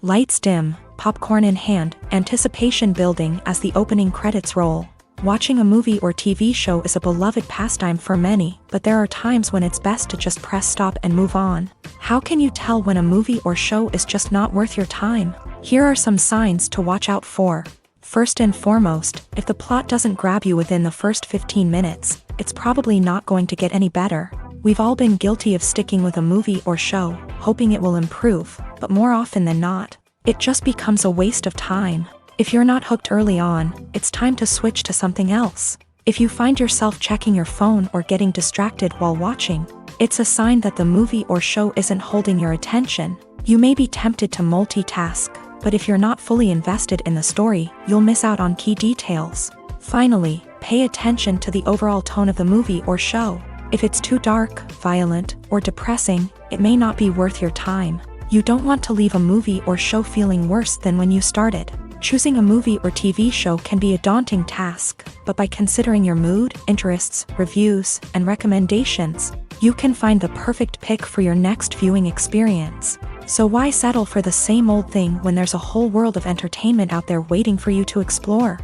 Lights dim, popcorn in hand, anticipation building as the opening credits roll. Watching a movie or TV show is a beloved pastime for many, but there are times when it's best to just press stop and move on. How can you tell when a movie or show is just not worth your time? Here are some signs to watch out for. First and foremost, if the plot doesn't grab you within the first 15 minutes, it's probably not going to get any better. We've all been guilty of sticking with a movie or show, hoping it will improve, but more often than not, it just becomes a waste of time. If you're not hooked early on, it's time to switch to something else. If you find yourself checking your phone or getting distracted while watching, it's a sign that the movie or show isn't holding your attention. You may be tempted to multitask, but if you're not fully invested in the story, you'll miss out on key details. Finally, pay attention to the overall tone of the movie or show. If it's too dark, violent, or depressing, it may not be worth your time. You don't want to leave a movie or show feeling worse than when you started. Choosing a movie or TV show can be a daunting task, but by considering your mood, interests, reviews, and recommendations, you can find the perfect pick for your next viewing experience. So why settle for the same old thing when there's a whole world of entertainment out there waiting for you to explore?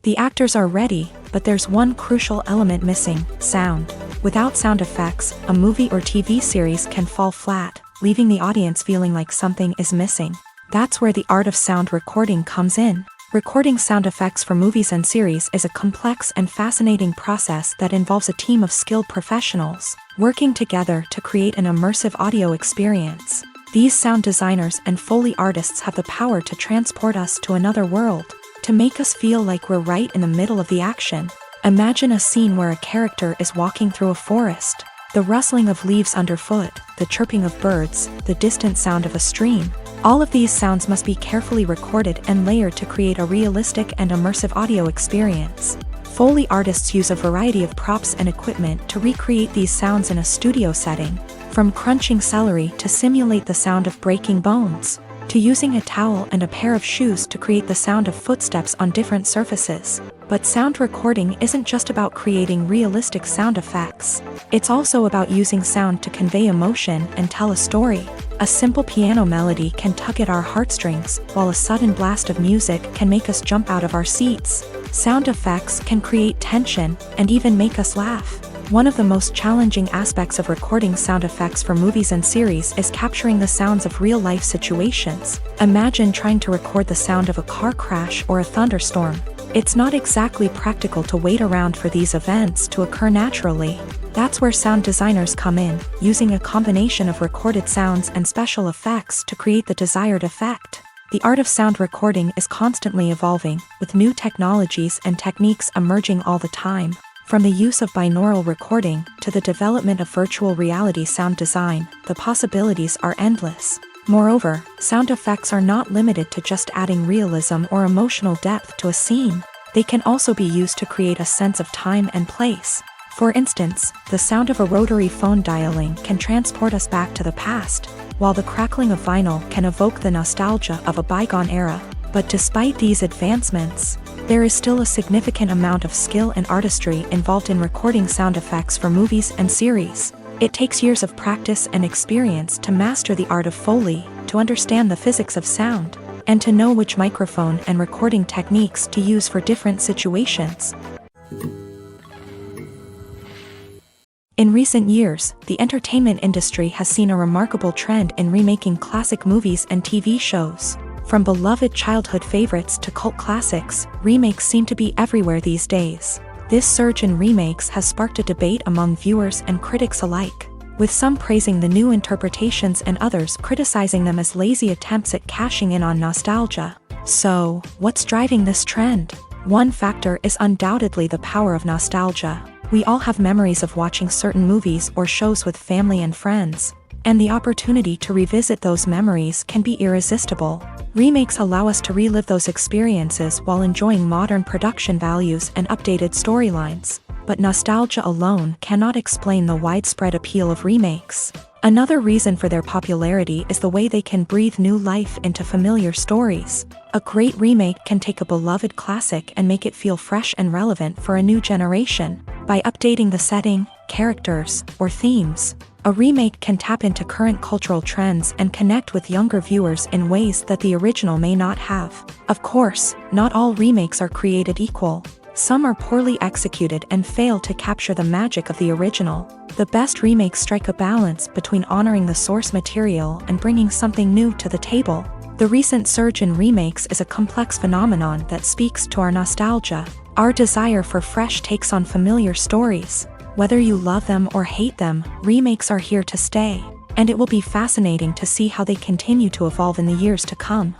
The actors are ready, but there's one crucial element missing: sound. Without sound effects, a movie or TV series can fall flat, leaving the audience feeling like something is missing. That's where the art of sound recording comes in. Recording sound effects for movies and series is a complex and fascinating process that involves a team of skilled professionals working together to create an immersive audio experience. These sound designers and Foley artists have the power to transport us to another world, to make us feel like we're right in the middle of the action. Imagine a scene where a character is walking through a forest. The rustling of leaves underfoot, the chirping of birds, the distant sound of a stream. All of these sounds must be carefully recorded and layered to create a realistic and immersive audio experience. Foley artists use a variety of props and equipment to recreate these sounds in a studio setting, from crunching celery to simulate the sound of breaking bones, to using a towel and a pair of shoes to create the sound of footsteps on different surfaces. But sound recording isn't just about creating realistic sound effects. It's also about using sound to convey emotion and tell a story. A simple piano melody can tug at our heartstrings, while a sudden blast of music can make us jump out of our seats. Sound effects can create tension and even make us laugh. One of the most challenging aspects of recording sound effects for movies and series is capturing the sounds of real-life situations. Imagine trying to record the sound of a car crash or a thunderstorm. It's not exactly practical to wait around for these events to occur naturally. That's where sound designers come in, using a combination of recorded sounds and special effects to create the desired effect. The art of sound recording is constantly evolving, with new technologies and techniques emerging all the time. From the use of binaural recording to the development of virtual reality sound design, the possibilities are endless. Moreover, sound effects are not limited to just adding realism or emotional depth to a scene. They can also be used to create a sense of time and place. For instance, the sound of a rotary phone dialing can transport us back to the past, while the crackling of vinyl can evoke the nostalgia of a bygone era. But despite these advancements, there is still a significant amount of skill and artistry involved in recording sound effects for movies and series. It takes years of practice and experience to master the art of Foley, to understand the physics of sound, and to know which microphone and recording techniques to use for different situations. In recent years, the entertainment industry has seen a remarkable trend in remaking classic movies and TV shows. From beloved childhood favorites to cult classics, remakes seem to be everywhere these days. This surge in remakes has sparked a debate among viewers and critics alike, with some praising the new interpretations and others criticizing them as lazy attempts at cashing in on nostalgia. So, what's driving this trend? One factor is undoubtedly the power of nostalgia. We all have memories of watching certain movies or shows with family and friends, and the opportunity to revisit those memories can be irresistible. Remakes allow us to relive those experiences while enjoying modern production values and updated storylines. But nostalgia alone cannot explain the widespread appeal of remakes. Another reason for their popularity is the way they can breathe new life into familiar stories. A great remake can take a beloved classic and make it feel fresh and relevant for a new generation. By updating the setting, characters, or themes, a remake can tap into current cultural trends and connect with younger viewers in ways that the original may not have. Of course, not all remakes are created equal. Some are poorly executed and fail to capture the magic of the original. The best remakes strike a balance between honoring the source material and bringing something new to the table. The recent surge in remakes is a complex phenomenon that speaks to our nostalgia, our desire for fresh takes on familiar stories. Whether you love them or hate them, remakes are here to stay, and it will be fascinating to see how they continue to evolve in the years to come.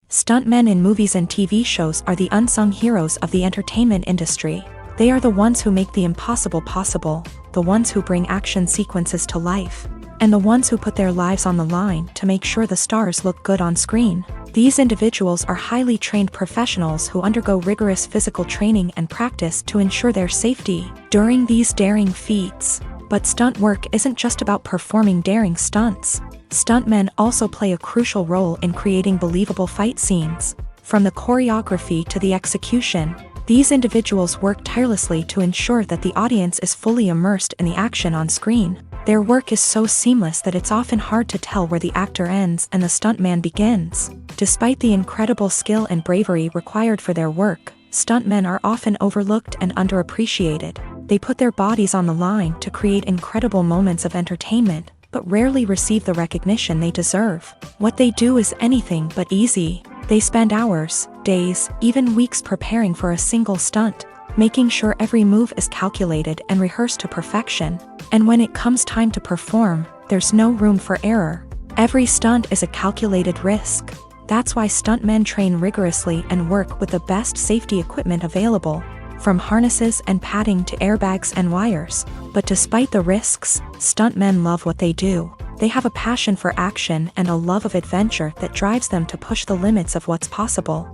Stuntmen in movies and TV shows are the unsung heroes of the entertainment industry. They are the ones who make the impossible possible, the ones who bring action sequences to life, and the ones who put their lives on the line to make sure the stars look good on screen. These individuals are highly trained professionals who undergo rigorous physical training and practice to ensure their safety during these daring feats. But stunt work isn't just about performing daring stunts. Stuntmen also play a crucial role in creating believable fight scenes. From the choreography to the execution, these individuals work tirelessly to ensure that the audience is fully immersed in the action on screen. Their work is so seamless that it's often hard to tell where the actor ends and the stuntman begins. Despite the incredible skill and bravery required for their work, stuntmen are often overlooked and underappreciated. They put their bodies on the line to create incredible moments of entertainment, but rarely receive the recognition they deserve. What they do is anything but easy. They spend hours, days, even weeks preparing for a single stunt, making sure every move is calculated and rehearsed to perfection. And when it comes time to perform, there's no room for error. Every stunt is a calculated risk. That's why stuntmen train rigorously and work with the best safety equipment available, from harnesses and padding to airbags and wires. But despite the risks, stuntmen love what they do. They have a passion for action and a love of adventure that drives them to push the limits of what's possible.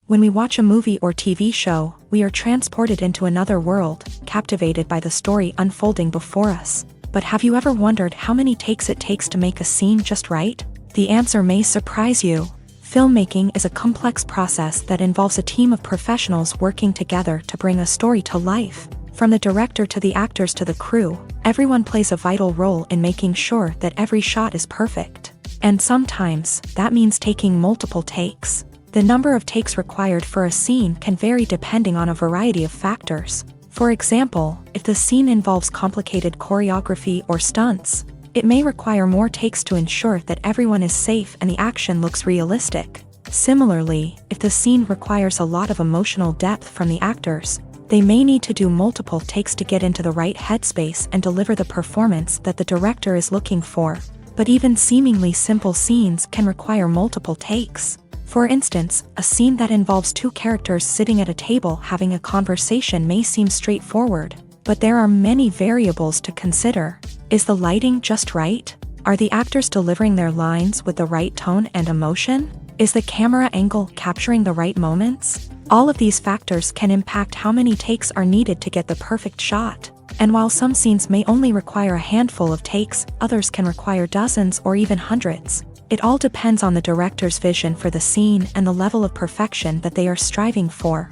When we watch a movie or TV show, we are transported into another world, captivated by the story unfolding before us. But have you ever wondered how many takes it takes to make a scene just right? The answer may surprise you. Filmmaking is a complex process that involves a team of professionals working together to bring a story to life. From the director to the actors to the crew, everyone plays a vital role in making sure that every shot is perfect. And sometimes, that means taking multiple takes. The number of takes required for a scene can vary depending on a variety of factors. For example, if the scene involves complicated choreography or stunts, it may require more takes to ensure that everyone is safe and the action looks realistic. Similarly, if the scene requires a lot of emotional depth from the actors, they may need to do multiple takes to get into the right headspace and deliver the performance that the director is looking for. But even seemingly simple scenes can require multiple takes. For instance, a scene that involves two characters sitting at a table having a conversation may seem straightforward, but there are many variables to consider. Is the lighting just right? Are the actors delivering their lines with the right tone and emotion? Is the camera angle capturing the right moments? All of these factors can impact how many takes are needed to get the perfect shot. And while some scenes may only require a handful of takes, others can require dozens or even hundreds. It all depends on the director's vision for the scene and the level of perfection that they are striving for.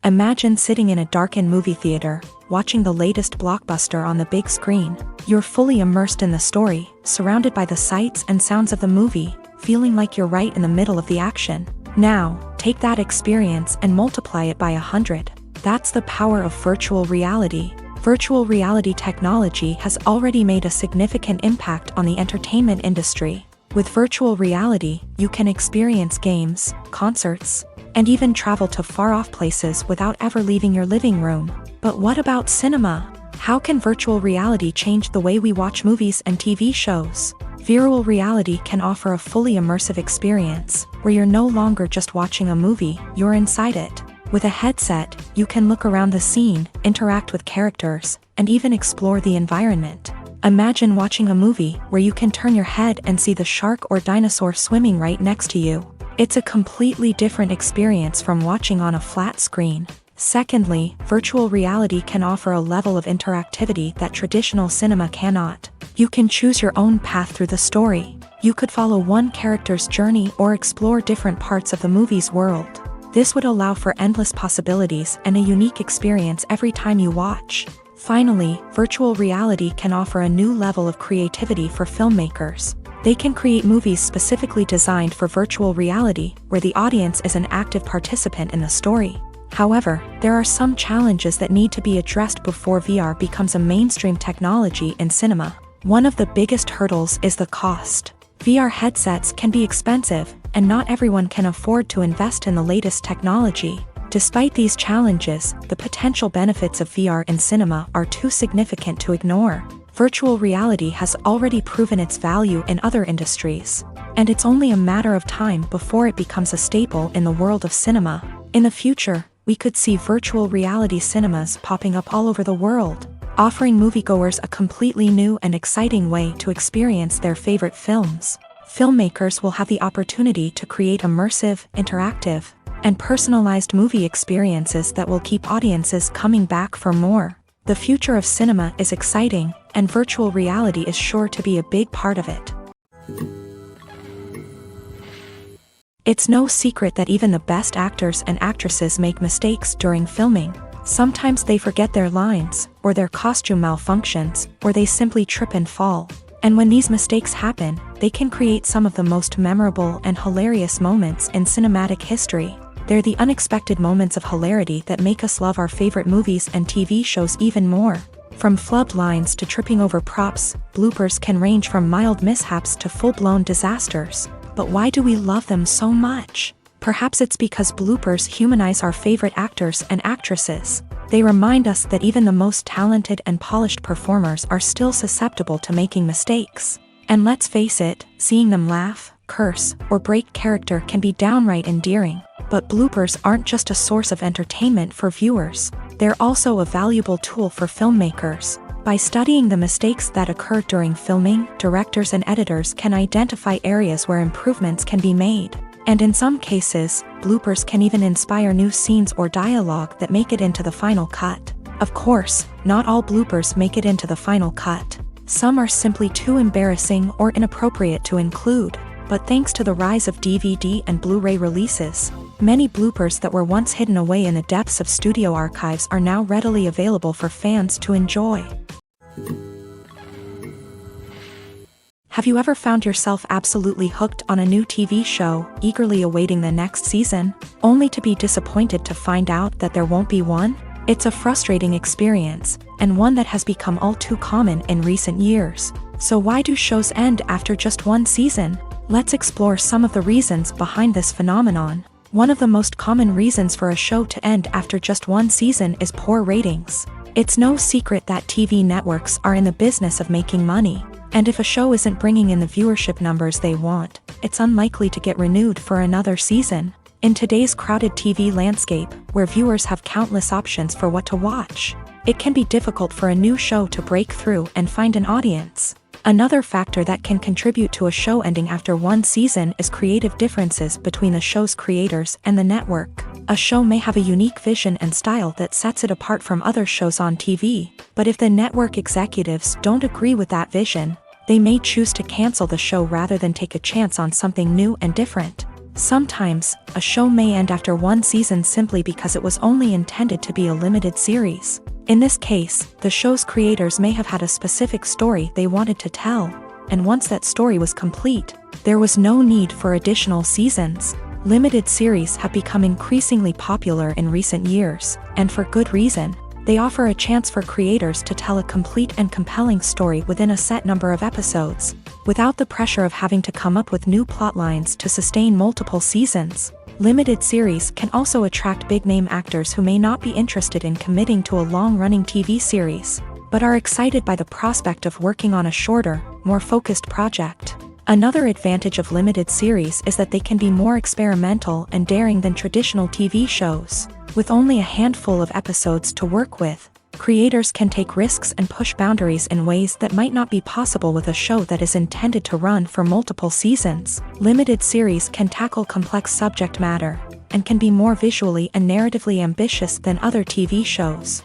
Imagine sitting in a darkened movie theater, watching the latest blockbuster on the big screen. You're fully immersed in the story, surrounded by the sights and sounds of the movie, feeling like you're right in the middle of the action. Now, take that experience and multiply it by 100. That's the power of virtual reality. Virtual reality technology has already made a significant impact on the entertainment industry. With virtual reality, you can experience games, concerts, and even travel to far-off places without ever leaving your living room. But what about cinema? How can virtual reality change the way we watch movies and TV shows? Virtual reality can offer a fully immersive experience, where you're no longer just watching a movie, you're inside it. With a headset, you can look around the scene, interact with characters, and even explore the environment. Imagine watching a movie where you can turn your head and see the shark or dinosaur swimming right next to you. It's a completely different experience from watching on a flat screen. Secondly, virtual reality can offer a level of interactivity that traditional cinema cannot. You can choose your own path through the story. You could follow one character's journey or explore different parts of the movie's world. This would allow for endless possibilities and a unique experience every time you watch. Finally, virtual reality can offer a new level of creativity for filmmakers. They can create movies specifically designed for virtual reality, where the audience is an active participant in the story. However, there are some challenges that need to be addressed before VR becomes a mainstream technology in cinema. One of the biggest hurdles is the cost. VR headsets can be expensive, and not everyone can afford to invest in the latest technology. Despite these challenges, the potential benefits of VR in cinema are too significant to ignore. Virtual reality has already proven its value in other industries, and it's only a matter of time before it becomes a staple in the world of cinema. In the future, we could see virtual reality cinemas popping up all over the world, offering moviegoers a completely new and exciting way to experience their favorite films. Filmmakers will have the opportunity to create immersive, interactive, and personalized movie experiences that will keep audiences coming back for more. The future of cinema is exciting, and virtual reality is sure to be a big part of it. It's no secret that even the best actors and actresses make mistakes during filming. Sometimes they forget their lines, or their costume malfunctions, or they simply trip and fall. And when these mistakes happen, they can create some of the most memorable and hilarious moments in cinematic history. They're the unexpected moments of hilarity that make us love our favorite movies and TV shows even more. From flubbed lines to tripping over props, bloopers can range from mild mishaps to full-blown disasters. But why do we love them so much? Perhaps it's because bloopers humanize our favorite actors and actresses. They remind us that even the most talented and polished performers are still susceptible to making mistakes. And let's face it, seeing them laugh, curse, or break character can be downright endearing. But bloopers aren't just a source of entertainment for viewers. They're also a valuable tool for filmmakers. By studying the mistakes that occur during filming, directors and editors can identify areas where improvements can be made. And in some cases, bloopers can even inspire new scenes or dialogue that make it into the final cut. Of course, not all bloopers make it into the final cut. Some are simply too embarrassing or inappropriate to include. But thanks to the rise of DVD and Blu-ray releases, many bloopers that were once hidden away in the depths of studio archives are now readily available for fans to enjoy. Have you ever found yourself absolutely hooked on a new TV show, eagerly awaiting the next season, only to be disappointed to find out that there won't be one? It's a frustrating experience, and one that has become all too common in recent years. So why do shows end after just one season? Let's explore some of the reasons behind this phenomenon. One of the most common reasons for a show to end after just one season is poor ratings. It's no secret that TV networks are in the business of making money, and if a show isn't bringing in the viewership numbers they want, it's unlikely to get renewed for another season. In today's crowded TV landscape, where viewers have countless options for what to watch, it can be difficult for a new show to break through and find an audience. Another factor that can contribute to a show ending after one season is creative differences between the show's creators and the network. A show may have a unique vision and style that sets it apart from other shows on TV, but if the network executives don't agree with that vision, they may choose to cancel the show rather than take a chance on something new and different. Sometimes, a show may end after one season simply because it was only intended to be a limited series. In this case, the show's creators may have had a specific story they wanted to tell, and once that story was complete, there was no need for additional seasons. Limited series have become increasingly popular in recent years, and for good reason. They offer a chance for creators to tell a complete and compelling story within a set number of episodes, without the pressure of having to come up with new plotlines to sustain multiple seasons. Limited series can also attract big-name actors who may not be interested in committing to a long-running TV series, but are excited by the prospect of working on a shorter, more focused project. Another advantage of limited series is that they can be more experimental and daring than traditional TV shows. With only a handful of episodes to work with, creators can take risks and push boundaries in ways that might not be possible with a show that is intended to run for multiple seasons. Limited series can tackle complex subject matter, and can be more visually and narratively ambitious than other TV shows.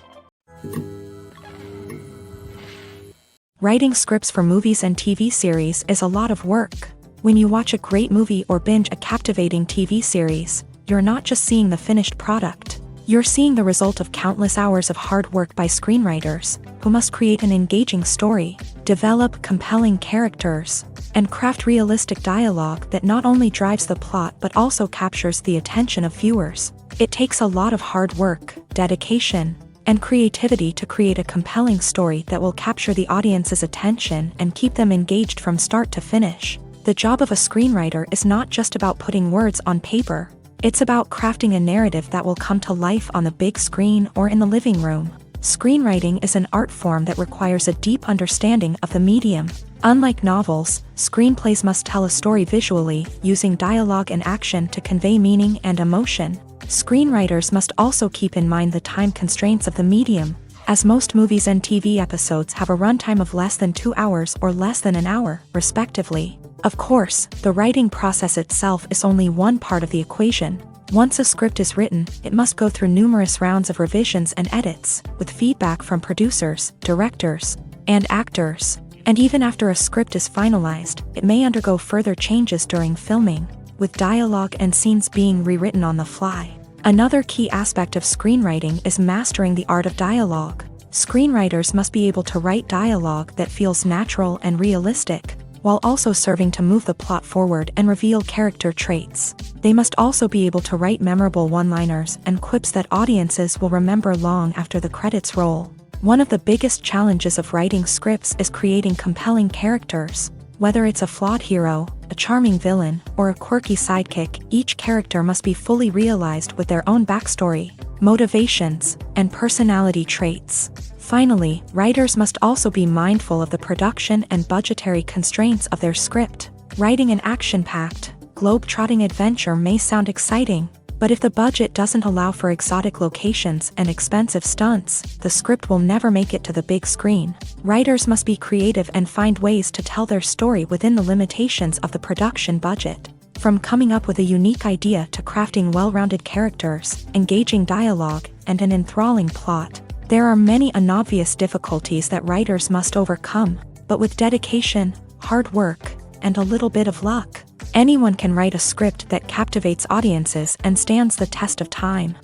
Writing scripts for movies and TV series is a lot of work. When you watch a great movie or binge a captivating TV series, you're not just seeing the finished product. You're seeing the result of countless hours of hard work by screenwriters, who must create an engaging story, develop compelling characters, and craft realistic dialogue that not only drives the plot but also captures the attention of viewers. It takes a lot of hard work, dedication, and creativity to create a compelling story that will capture the audience's attention and keep them engaged from start to finish. The job of a screenwriter is not just about putting words on paper. It's about crafting a narrative that will come to life on the big screen or in the living room. Screenwriting is an art form that requires a deep understanding of the medium. Unlike novels, screenplays must tell a story visually, using dialogue and action to convey meaning and emotion. Screenwriters must also keep in mind the time constraints of the medium, as most movies and TV episodes have a runtime of less than 2 hours or less than an hour, respectively. Of course, the writing process itself is only one part of the equation. Once a script is written, it must go through numerous rounds of revisions and edits, with feedback from producers, directors, and actors. And even after a script is finalized, it may undergo further changes during filming, with dialogue and scenes being rewritten on the fly. Another key aspect of screenwriting is mastering the art of dialogue. Screenwriters must be able to write dialogue that feels natural and realistic, while also serving to move the plot forward and reveal character traits. They must also be able to write memorable one-liners and quips that audiences will remember long after the credits roll. One of the biggest challenges of writing scripts is creating compelling characters. Whether it's a flawed hero, a charming villain, or a quirky sidekick, each character must be fully realized with their own backstory, motivations, and personality traits. Finally, writers must also be mindful of the production and budgetary constraints of their script. Writing an action-packed, globe-trotting adventure may sound exciting, but if the budget doesn't allow for exotic locations and expensive stunts, the script will never make it to the big screen. Writers must be creative and find ways to tell their story within the limitations of the production budget. From coming up with a unique idea to crafting well-rounded characters, engaging dialogue, and an enthralling plot, there are many unobvious difficulties that writers must overcome, but with dedication, hard work, and a little bit of luck, anyone can write a script that captivates audiences and stands the test of time.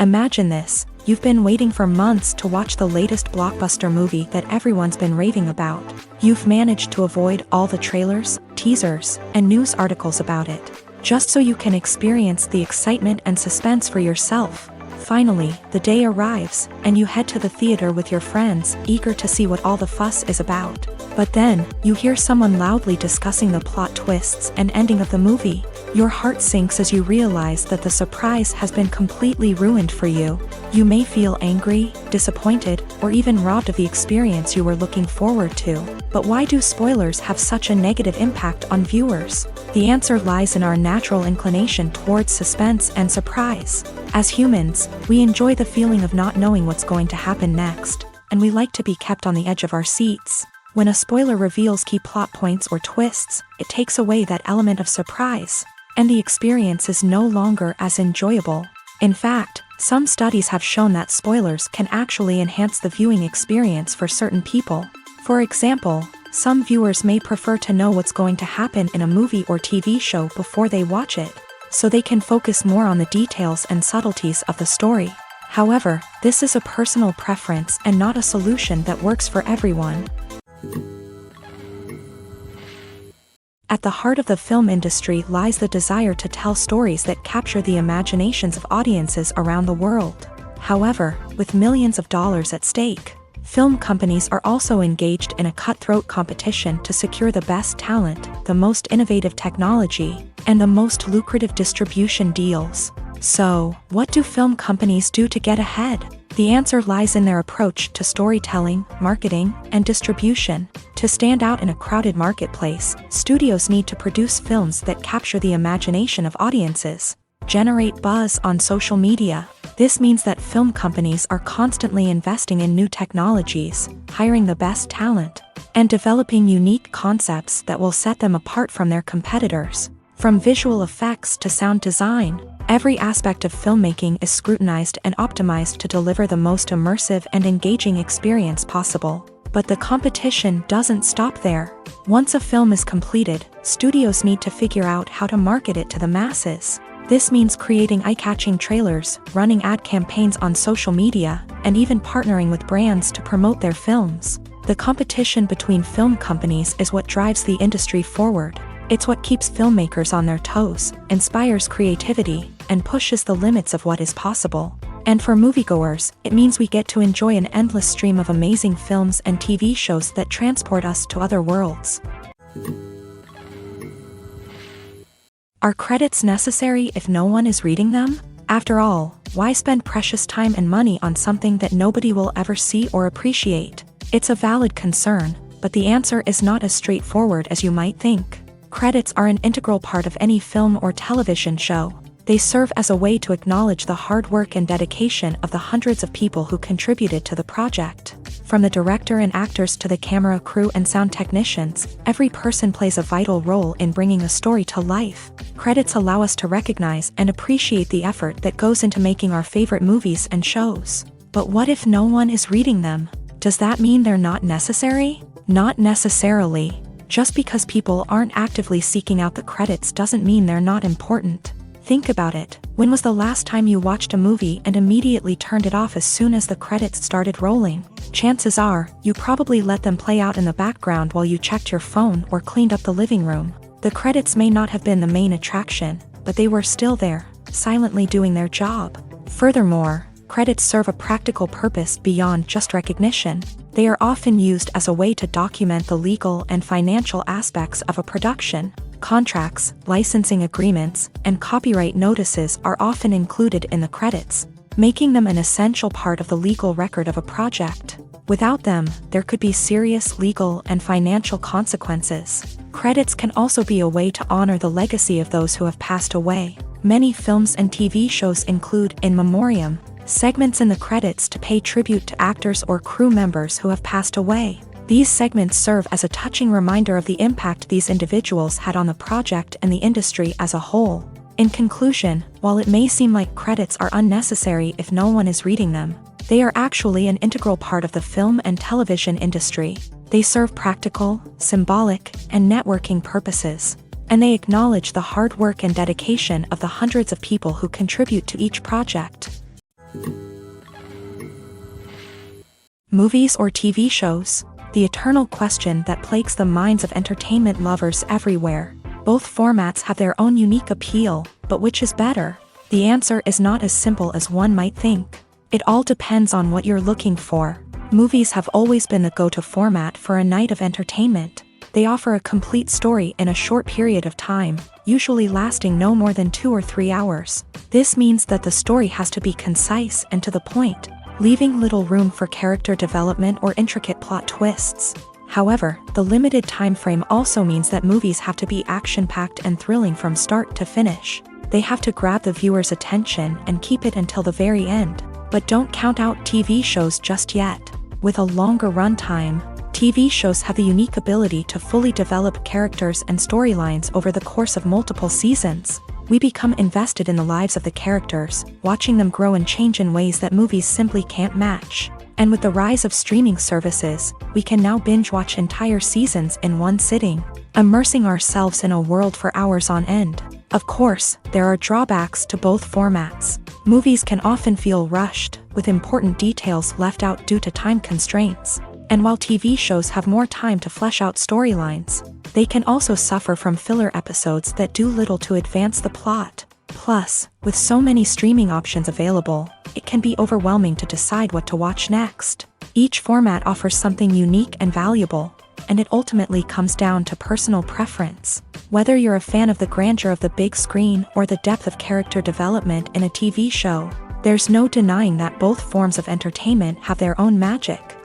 Imagine this: you've been waiting for months to watch the latest blockbuster movie that everyone's been raving about. You've managed to avoid all the trailers, teasers, and news articles about it, just so you can experience the excitement and suspense for yourself. Finally, the day arrives, and you head to the theater with your friends, eager to see what all the fuss is about. But then, you hear someone loudly discussing the plot twists and ending of the movie. Your heart sinks as you realize that the surprise has been completely ruined for you. You may feel angry, disappointed, or even robbed of the experience you were looking forward to. But why do spoilers have such a negative impact on viewers? The answer lies in our natural inclination towards suspense and surprise. As humans, we enjoy the feeling of not knowing what's going to happen next, and we like to be kept on the edge of our seats. When a spoiler reveals key plot points or twists, it takes away that element of surprise, and the experience is no longer as enjoyable. In fact, some studies have shown that spoilers can actually enhance the viewing experience for certain people. For example, some viewers may prefer to know what's going to happen in a movie or TV show before they watch it, so they can focus more on the details and subtleties of the story. However, this is a personal preference and not a solution that works for everyone. At the heart of the film industry lies the desire to tell stories that capture the imaginations of audiences around the world. However, with millions of dollars at stake, film companies are also engaged in a cutthroat competition to secure the best talent, the most innovative technology, and the most lucrative distribution deals. So, what do film companies do to get ahead? The answer lies in their approach to storytelling, marketing, and distribution. To stand out in a crowded marketplace, studios need to produce films that capture the imagination of audiences, generate buzz on social media. This means that film companies are constantly investing in new technologies, hiring the best talent, and developing unique concepts that will set them apart from their competitors. From visual effects to sound design, every aspect of filmmaking is scrutinized and optimized to deliver the most immersive and engaging experience possible. But the competition doesn't stop there. Once a film is completed, studios need to figure out how to market it to the masses. This means creating eye-catching trailers, running ad campaigns on social media, and even partnering with brands to promote their films. The competition between film companies is what drives the industry forward. It's what keeps filmmakers on their toes, inspires creativity, and pushes the limits of what is possible. And for moviegoers, it means we get to enjoy an endless stream of amazing films and TV shows that transport us to other worlds. Are credits necessary if no one is reading them? After all, why spend precious time and money on something that nobody will ever see or appreciate? It's a valid concern, but the answer is not as straightforward as you might think. Credits are an integral part of any film or television show. They serve as a way to acknowledge the hard work and dedication of the hundreds of people who contributed to the project. From the director and actors to the camera crew and sound technicians, every person plays a vital role in bringing a story to life. Credits allow us to recognize and appreciate the effort that goes into making our favorite movies and shows. But what if no one is reading them? Does that mean they're not necessary? Not necessarily. Just because people aren't actively seeking out the credits doesn't mean they're not important. Think about it. When was the last time you watched a movie and immediately turned it off as soon as the credits started rolling? Chances are, you probably let them play out in the background while you checked your phone or cleaned up the living room. The credits may not have been the main attraction, but they were still there, silently doing their job. Furthermore, credits serve a practical purpose beyond just recognition. They are often used as a way to document the legal and financial aspects of a production. Contracts, licensing agreements, and copyright notices are often included in the credits, making them an essential part of the legal record of a project. Without them, there could be serious legal and financial consequences. Credits can also be a way to honor the legacy of those who have passed away. Many films and TV shows include in memoriam segments in the credits to pay tribute to actors or crew members who have passed away. These segments serve as a touching reminder of the impact these individuals had on the project and the industry as a whole. In conclusion, while it may seem like credits are unnecessary if no one is reading them, they are actually an integral part of the film and television industry. They serve practical, symbolic, and networking purposes, and they acknowledge the hard work and dedication of the hundreds of people who contribute to each project. Movies or TV shows? The eternal question that plagues the minds of entertainment lovers everywhere. Both formats have their own unique appeal, but which is better? The answer is not as simple as one might think. It all depends on what you're looking for. Movies have always been the go-to format for a night of entertainment. They offer a complete story in a short period of time, usually lasting no more than 2 or 3 hours. This means that the story has to be concise and to the point, leaving little room for character development or intricate plot twists. However, the limited time frame also means that movies have to be action-packed and thrilling from start to finish. They have to grab the viewer's attention and keep it until the very end. But don't count out TV shows just yet. With a longer runtime, TV shows have the unique ability to fully develop characters and storylines over the course of multiple seasons. We become invested in the lives of the characters, watching them grow and change in ways that movies simply can't match. And with the rise of streaming services, we can now binge-watch entire seasons in one sitting, immersing ourselves in a world for hours on end. Of course, there are drawbacks to both formats. Movies can often feel rushed, with important details left out due to time constraints. And while TV shows have more time to flesh out storylines, they can also suffer from filler episodes that do little to advance the plot. Plus, with so many streaming options available, it can be overwhelming to decide what to watch next. Each format offers something unique and valuable, and it ultimately comes down to personal preference. Whether you're a fan of the grandeur of the big screen or the depth of character development in a TV show, there's no denying that both forms of entertainment have their own magic.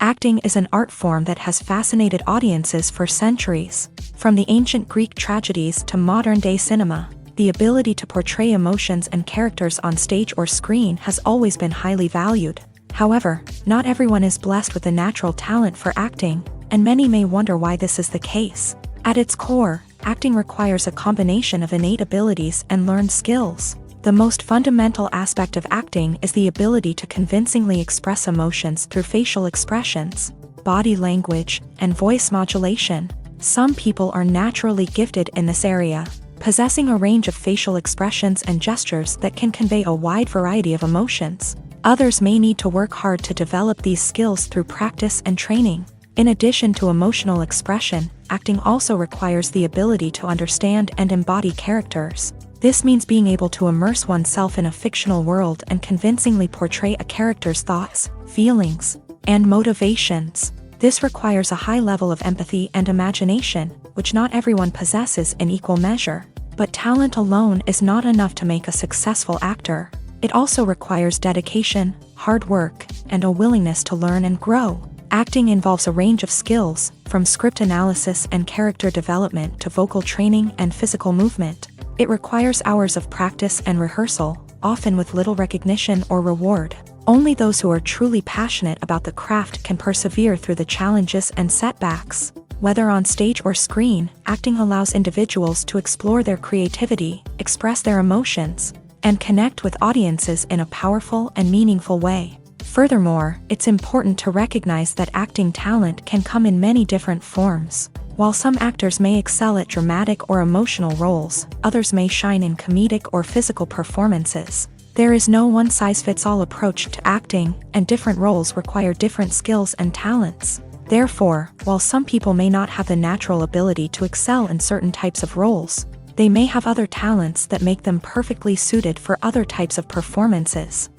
Acting is an art form that has fascinated audiences for centuries. From the ancient Greek tragedies to modern-day cinema, the ability to portray emotions and characters on stage or screen has always been highly valued. However, not everyone is blessed with a natural talent for acting, and many may wonder why this is the case. At its core, acting requires a combination of innate abilities and learned skills. The most fundamental aspect of acting is the ability to convincingly express emotions through facial expressions, body language, and voice modulation. Some people are naturally gifted in this area, possessing a range of facial expressions and gestures that can convey a wide variety of emotions. Others may need to work hard to develop these skills through practice and training. In addition to emotional expression, acting also requires the ability to understand and embody characters. This means being able to immerse oneself in a fictional world and convincingly portray a character's thoughts, feelings, and motivations. This requires a high level of empathy and imagination, which not everyone possesses in equal measure. But talent alone is not enough to make a successful actor. It also requires dedication, hard work, and a willingness to learn and grow. Acting involves a range of skills, from script analysis and character development to vocal training and physical movement. It requires hours of practice and rehearsal, often with little recognition or reward. Only those who are truly passionate about the craft can persevere through the challenges and setbacks. Whether on stage or screen, acting allows individuals to explore their creativity, express their emotions, and connect with audiences in a powerful and meaningful way. Furthermore, it's important to recognize that acting talent can come in many different forms. While some actors may excel at dramatic or emotional roles, others may shine in comedic or physical performances. There is no one-size-fits-all approach to acting, and different roles require different skills and talents. Therefore, while some people may not have the natural ability to excel in certain types of roles, they may have other talents that make them perfectly suited for other types of performances.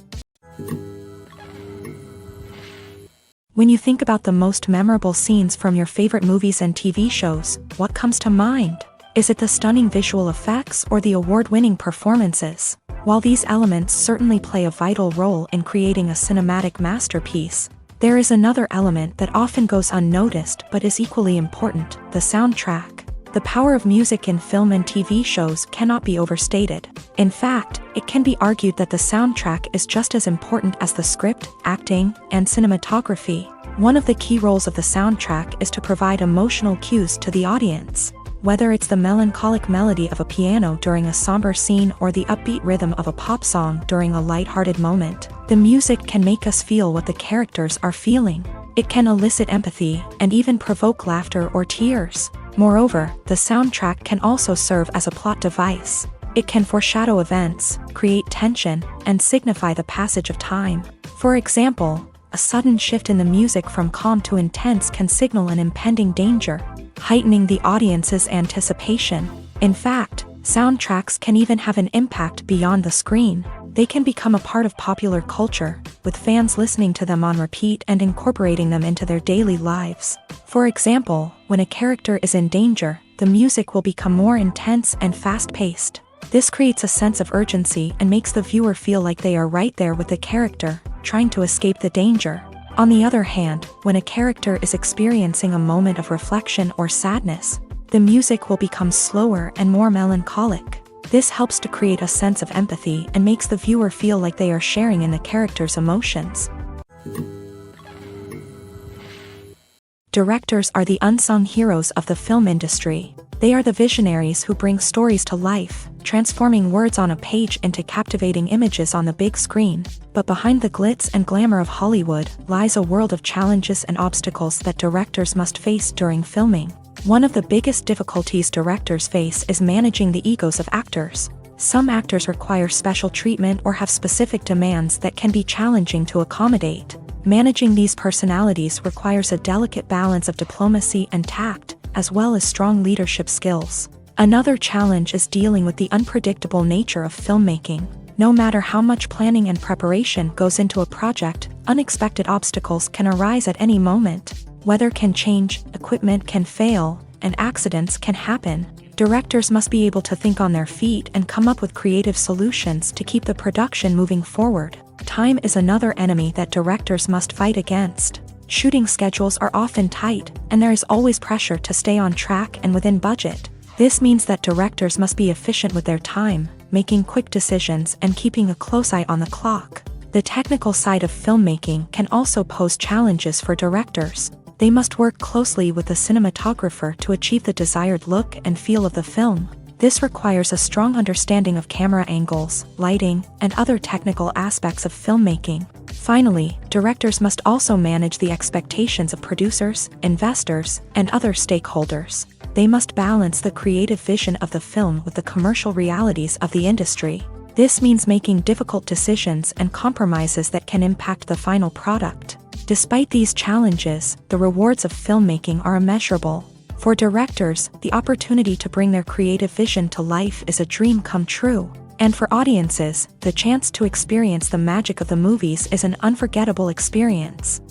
When you think about the most memorable scenes from your favorite movies and TV shows, what comes to mind? Is it the stunning visual effects or the award-winning performances? While these elements certainly play a vital role in creating a cinematic masterpiece, there is another element that often goes unnoticed but is equally important: the soundtrack. The power of music in film and TV shows cannot be overstated. In fact, it can be argued that the soundtrack is just as important as the script, acting, and cinematography. One of the key roles of the soundtrack is to provide emotional cues to the audience. Whether it's the melancholic melody of a piano during a somber scene or the upbeat rhythm of a pop song during a lighthearted moment, the music can make us feel what the characters are feeling. It can elicit empathy and even provoke laughter or tears. Moreover, the soundtrack can also serve as a plot device. It can foreshadow events, create tension, and signify the passage of time. For example, a sudden shift in the music from calm to intense can signal an impending danger, heightening the audience's anticipation. In fact, soundtracks can even have an impact beyond the screen. They can become a part of popular culture, with fans listening to them on repeat and incorporating them into their daily lives. For example, when a character is in danger, the music will become more intense and fast-paced. This creates a sense of urgency and makes the viewer feel like they are right there with the character, trying to escape the danger. On the other hand, when a character is experiencing a moment of reflection or sadness, the music will become slower and more melancholic. This helps to create a sense of empathy and makes the viewer feel like they are sharing in the character's emotions. Directors are the unsung heroes of the film industry. They are the visionaries who bring stories to life, transforming words on a page into captivating images on the big screen. But behind the glitz and glamour of Hollywood lies a world of challenges and obstacles that directors must face during filming. One of the biggest difficulties directors face is managing the egos of actors. Some actors require special treatment or have specific demands that can be challenging to accommodate. Managing these personalities requires a delicate balance of diplomacy and tact, as well as strong leadership skills. Another challenge is dealing with the unpredictable nature of filmmaking. No matter how much planning and preparation goes into a project, unexpected obstacles can arise at any moment. Weather can change, equipment can fail, and accidents can happen. Directors must be able to think on their feet and come up with creative solutions to keep the production moving forward. Time is another enemy that directors must fight against. Shooting schedules are often tight, and there is always pressure to stay on track and within budget. This means that directors must be efficient with their time, making quick decisions and keeping a close eye on the clock. The technical side of filmmaking can also pose challenges for directors. They must work closely with the cinematographer to achieve the desired look and feel of the film. This requires a strong understanding of camera angles, lighting, and other technical aspects of filmmaking. Finally, directors must also manage the expectations of producers, investors, and other stakeholders. They must balance the creative vision of the film with the commercial realities of the industry. This means making difficult decisions and compromises that can impact the final product. Despite these challenges, the rewards of filmmaking are immeasurable. For directors, the opportunity to bring their creative vision to life is a dream come true. And for audiences, the chance to experience the magic of the movies is an unforgettable experience.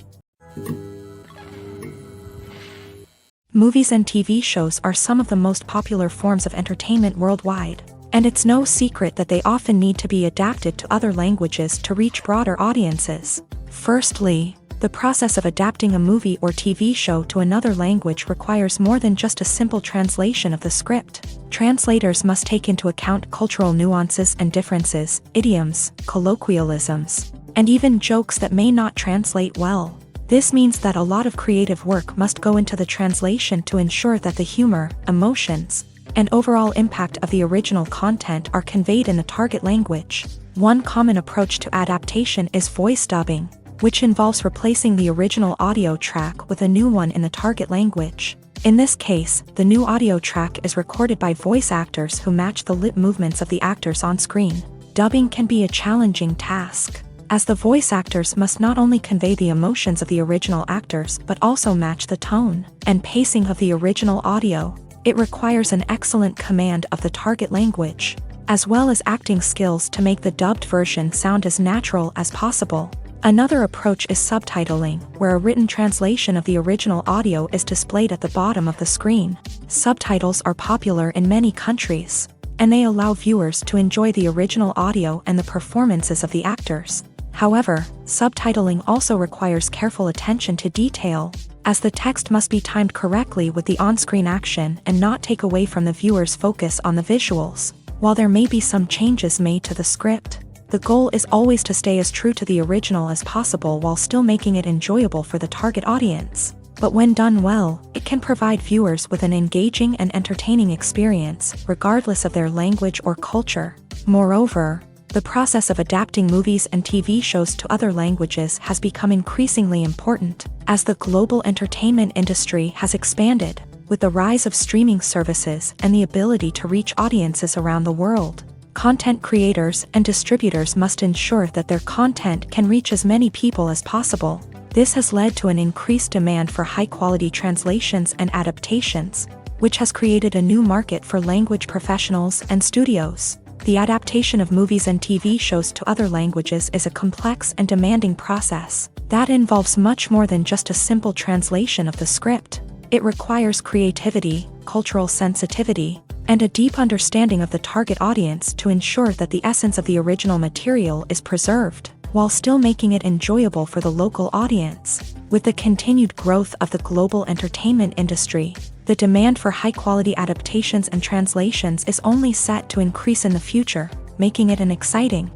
Movies and TV shows are some of the most popular forms of entertainment worldwide, and it's no secret that they often need to be adapted to other languages to reach broader audiences. Firstly, the process of adapting a movie or TV show to another language requires more than just a simple translation of the script. Translators must take into account cultural nuances and differences, idioms, colloquialisms, and even jokes that may not translate well. This means that a lot of creative work must go into the translation to ensure that the humor, emotions, and overall impact of the original content are conveyed in the target language. One common approach to adaptation is voice dubbing, which involves replacing the original audio track with a new one in the target language. In this case, the new audio track is recorded by voice actors who match the lip movements of the actors on screen. Dubbing can be a challenging task, as the voice actors must not only convey the emotions of the original actors but also match the tone and pacing of the original audio. It requires an excellent command of the target language, as well as acting skills to make the dubbed version sound as natural as possible. Another approach is subtitling, where a written translation of the original audio is displayed at the bottom of the screen. Subtitles are popular in many countries, and they allow viewers to enjoy the original audio and the performances of the actors. However, subtitling also requires careful attention to detail, as the text must be timed correctly with the on-screen action and not take away from the viewer's focus on the visuals. While there may be some changes made to the script, the goal is always to stay as true to the original as possible while still making it enjoyable for the target audience. But when done well, it can provide viewers with an engaging and entertaining experience, regardless of their language or culture. Moreover, the process of adapting movies and TV shows to other languages has become increasingly important, as the global entertainment industry has expanded, with the rise of streaming services and the ability to reach audiences around the world. Content creators and distributors must ensure that their content can reach as many people as possible. This has led to an increased demand for high-quality translations and adaptations, which has created a new market for language professionals and studios. The adaptation of movies and TV shows to other languages is a complex and demanding process that involves much more than just a simple translation of the script. It requires creativity, cultural sensitivity, and a deep understanding of the target audience to ensure that the essence of the original material is preserved, while still making it enjoyable for the local audience. With the continued growth of the global entertainment industry, the demand for high-quality adaptations and translations is only set to increase in the future, making it an exciting.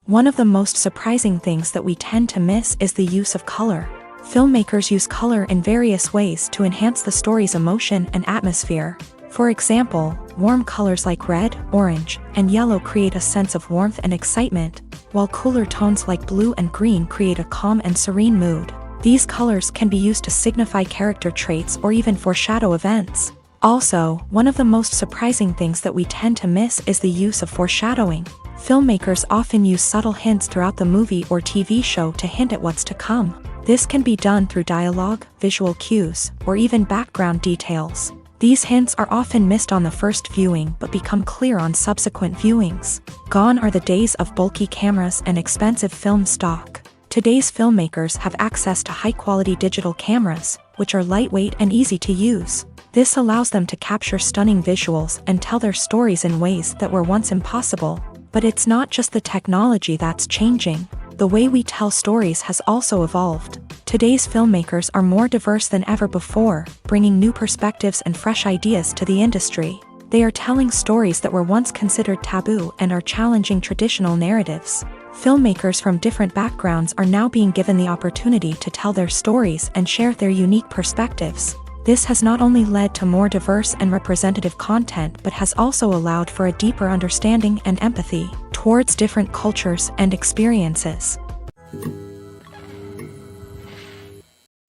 One of the most surprising things that we tend to miss is the use of color. Filmmakers use color in various ways to enhance the story's emotion and atmosphere. For example, warm colors like red, orange, and yellow create a sense of warmth and excitement, while cooler tones like blue and green create a calm and serene mood. These colors can be used to signify character traits or even foreshadow events. Also, one of the most surprising things that we tend to miss is the use of foreshadowing. Filmmakers often use subtle hints throughout the movie or TV show to hint at what's to come. This can be done through dialogue, visual cues, or even background details. These hints are often missed on the first viewing but become clear on subsequent viewings. Gone are the days of bulky cameras and expensive film stock. Today's filmmakers have access to high-quality digital cameras, which are lightweight and easy to use. This allows them to capture stunning visuals and tell their stories in ways that were once impossible. But it's not just the technology that's changing. The way we tell stories has also evolved. Today's filmmakers are more diverse than ever before, bringing new perspectives and fresh ideas to the industry. They are telling stories that were once considered taboo and are challenging traditional narratives. Filmmakers from different backgrounds are now being given the opportunity to tell their stories and share their unique perspectives. This has not only led to more diverse and representative content but has also allowed for a deeper understanding and empathy towards different cultures and experiences.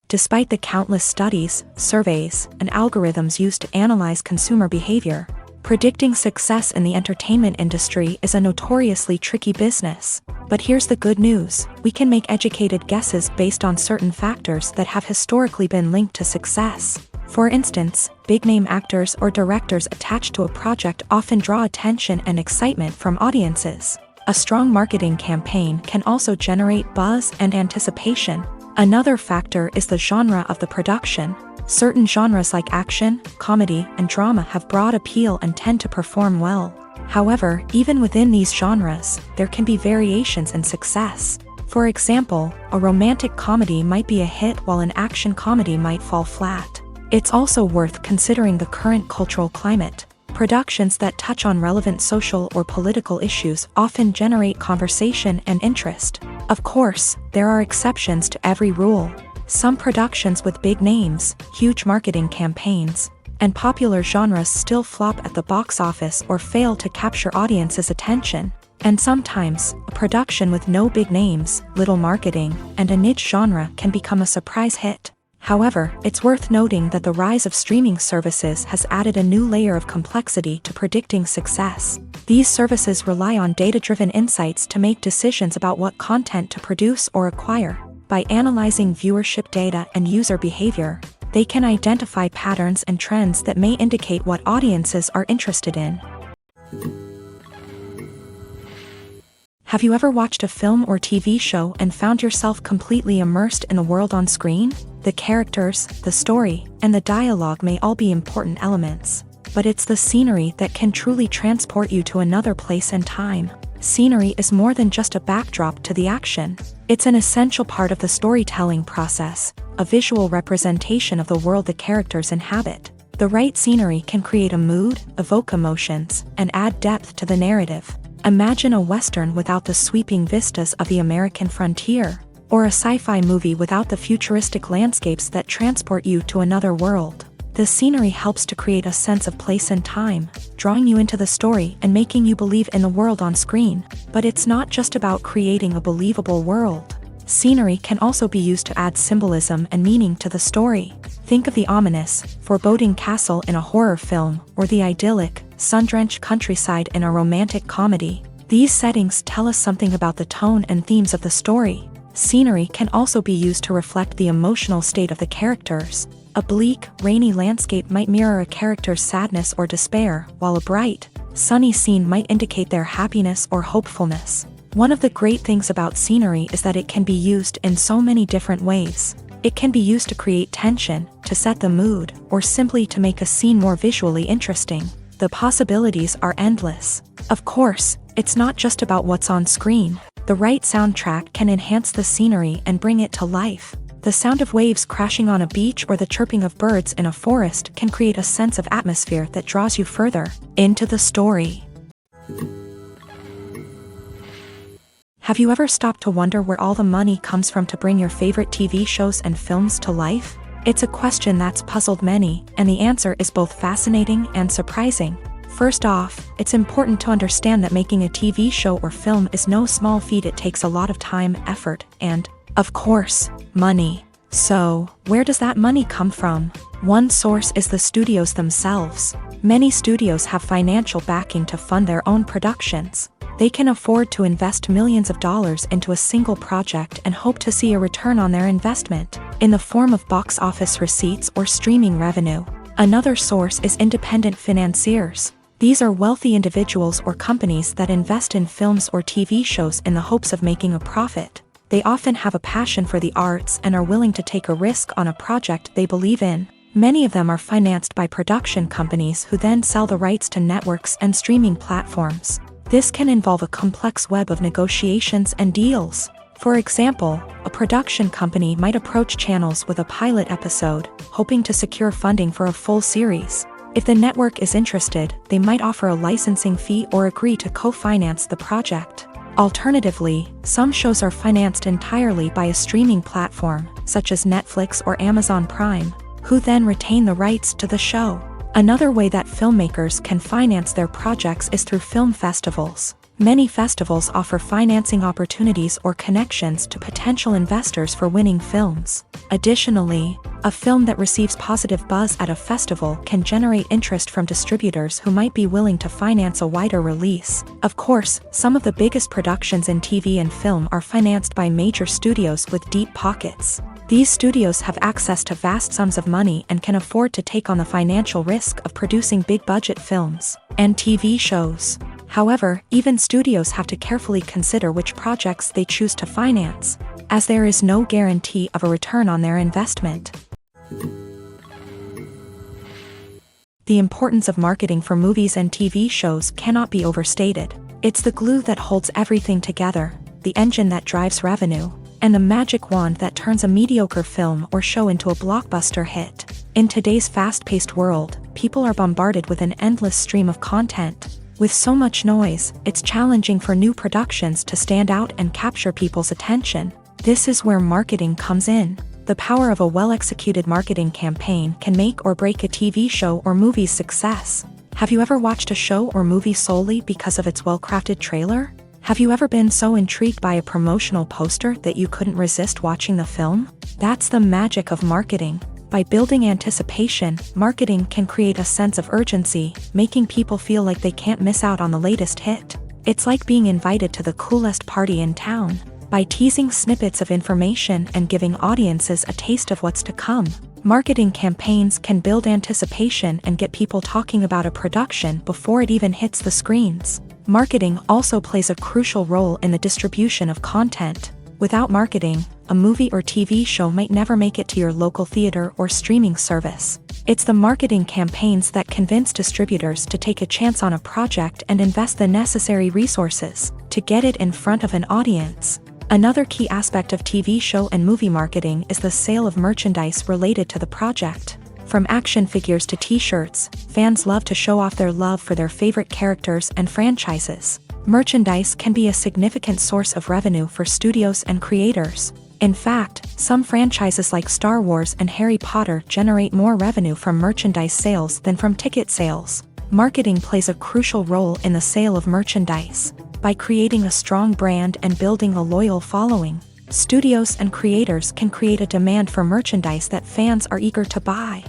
Despite the countless studies, surveys, and algorithms used to analyze consumer behavior, predicting success in the entertainment industry is a notoriously tricky business. But here's the good news: we can make educated guesses based on certain factors that have historically been linked to success. For instance, big-name actors or directors attached to a project often draw attention and excitement from audiences. A strong marketing campaign can also generate buzz and anticipation. Another factor is the genre of the production. Certain genres like action, comedy, and drama have broad appeal and tend to perform well. However, even within these genres, there can be variations in success. For example, a romantic comedy might be a hit while an action comedy might fall flat. It's also worth considering the current cultural climate. Productions that touch on relevant social or political issues often generate conversation and interest. Of course, there are exceptions to every rule. Some productions with big names, huge marketing campaigns, and popular genres still flop at the box office or fail to capture audiences' attention. And sometimes, a production with no big names, little marketing, and a niche genre can become a surprise hit. However, it's worth noting that the rise of streaming services has added a new layer of complexity to predicting success. These services rely on data-driven insights to make decisions about what content to produce or acquire. By analyzing viewership data and user behavior, they can identify patterns and trends that may indicate what audiences are interested in. Have you ever watched a film or TV show and found yourself completely immersed in the world on screen? The characters, the story, and the dialogue may all be important elements, but it's the scenery that can truly transport you to another place and time. Scenery is more than just a backdrop to the action. It's an essential part of the storytelling process, a visual representation of the world the characters inhabit. The right scenery can create a mood, evoke emotions, and add depth to the narrative. Imagine a Western without the sweeping vistas of the American frontier, or a sci-fi movie without the futuristic landscapes that transport you to another world. The scenery helps to create a sense of place and time, drawing you into the story and making you believe in the world on screen. But it's not just about creating a believable world. Scenery can also be used to add symbolism and meaning to the story. Think of the ominous, foreboding castle in a horror film, or the idyllic, sun-drenched countryside in a romantic comedy. These settings tell us something about the tone and themes of the story. Scenery can also be used to reflect the emotional state of the characters. A bleak, rainy landscape might mirror a character's sadness or despair, while a bright, sunny scene might indicate their happiness or hopefulness. One of the great things about scenery is that it can be used in so many different ways. It can be used to create tension, to set the mood, or simply to make a scene more visually interesting. The possibilities are endless. Of course, it's not just about what's on screen. The right soundtrack can enhance the scenery and bring it to life. The sound of waves crashing on a beach or the chirping of birds in a forest can create a sense of atmosphere that draws you further into the story. Have you ever stopped to wonder where all the money comes from to bring your favorite TV shows and films to life? It's a question that's puzzled many, and the answer is both fascinating and surprising. First off, it's important to understand that making a TV show or film is no small feat. It takes a lot of time, effort, and, of course, money. So, where does that money come from? One source is the studios themselves. Many studios have financial backing to fund their own productions. They can afford to invest millions of dollars into a single project and hope to see a return on their investment, in the form of box office receipts or streaming revenue. Another source is independent financiers. These are wealthy individuals or companies that invest in films or TV shows in the hopes of making a profit. They often have a passion for the arts and are willing to take a risk on a project they believe in. Many of them are financed by production companies who then sell the rights to networks and streaming platforms. This can involve a complex web of negotiations and deals. For example, a production company might approach channels with a pilot episode, hoping to secure funding for a full series. If the network is interested, they might offer a licensing fee or agree to co-finance the project. Alternatively, some shows are financed entirely by a streaming platform, such as Netflix or Amazon Prime, who then retain the rights to the show. Another way that filmmakers can finance their projects is through film festivals. Many festivals offer financing opportunities or connections to potential investors for winning films. Additionally, a film that receives positive buzz at a festival can generate interest from distributors who might be willing to finance a wider release. Of course, some of the biggest productions in TV and film are financed by major studios with deep pockets. These studios have access to vast sums of money and can afford to take on the financial risk of producing big-budget films and TV shows. However, even studios have to carefully consider which projects they choose to finance, as there is no guarantee of a return on their investment. The importance of marketing for movies and TV shows cannot be overstated. It's the glue that holds everything together, the engine that drives revenue, and the magic wand that turns a mediocre film or show into a blockbuster hit. In today's fast-paced world, people are bombarded with an endless stream of content. With so much noise, it's challenging for new productions to stand out and capture people's attention. This is where marketing comes in. The power of a well-executed marketing campaign can make or break a TV show or movie's success. Have you ever watched a show or movie solely because of its well-crafted trailer? Have you ever been so intrigued by a promotional poster that you couldn't resist watching the film? That's the magic of marketing. By building anticipation, marketing can create a sense of urgency, making people feel like they can't miss out on the latest hit. It's like being invited to the coolest party in town. By teasing snippets of information and giving audiences a taste of what's to come, marketing campaigns can build anticipation and get people talking about a production before it even hits the screens. Marketing also plays a crucial role in the distribution of content. Without marketing, a movie or TV show might never make it to your local theater or streaming service. It's the marketing campaigns that convince distributors to take a chance on a project and invest the necessary resources to get it in front of an audience. Another key aspect of TV show and movie marketing is the sale of merchandise related to the project. From action figures to t-shirts, fans love to show off their love for their favorite characters and franchises. Merchandise can be a significant source of revenue for studios and creators. In fact, some franchises like Star Wars and Harry Potter generate more revenue from merchandise sales than from ticket sales. Marketing plays a crucial role in the sale of merchandise. By creating a strong brand and building a loyal following, studios and creators can create a demand for merchandise that fans are eager to buy.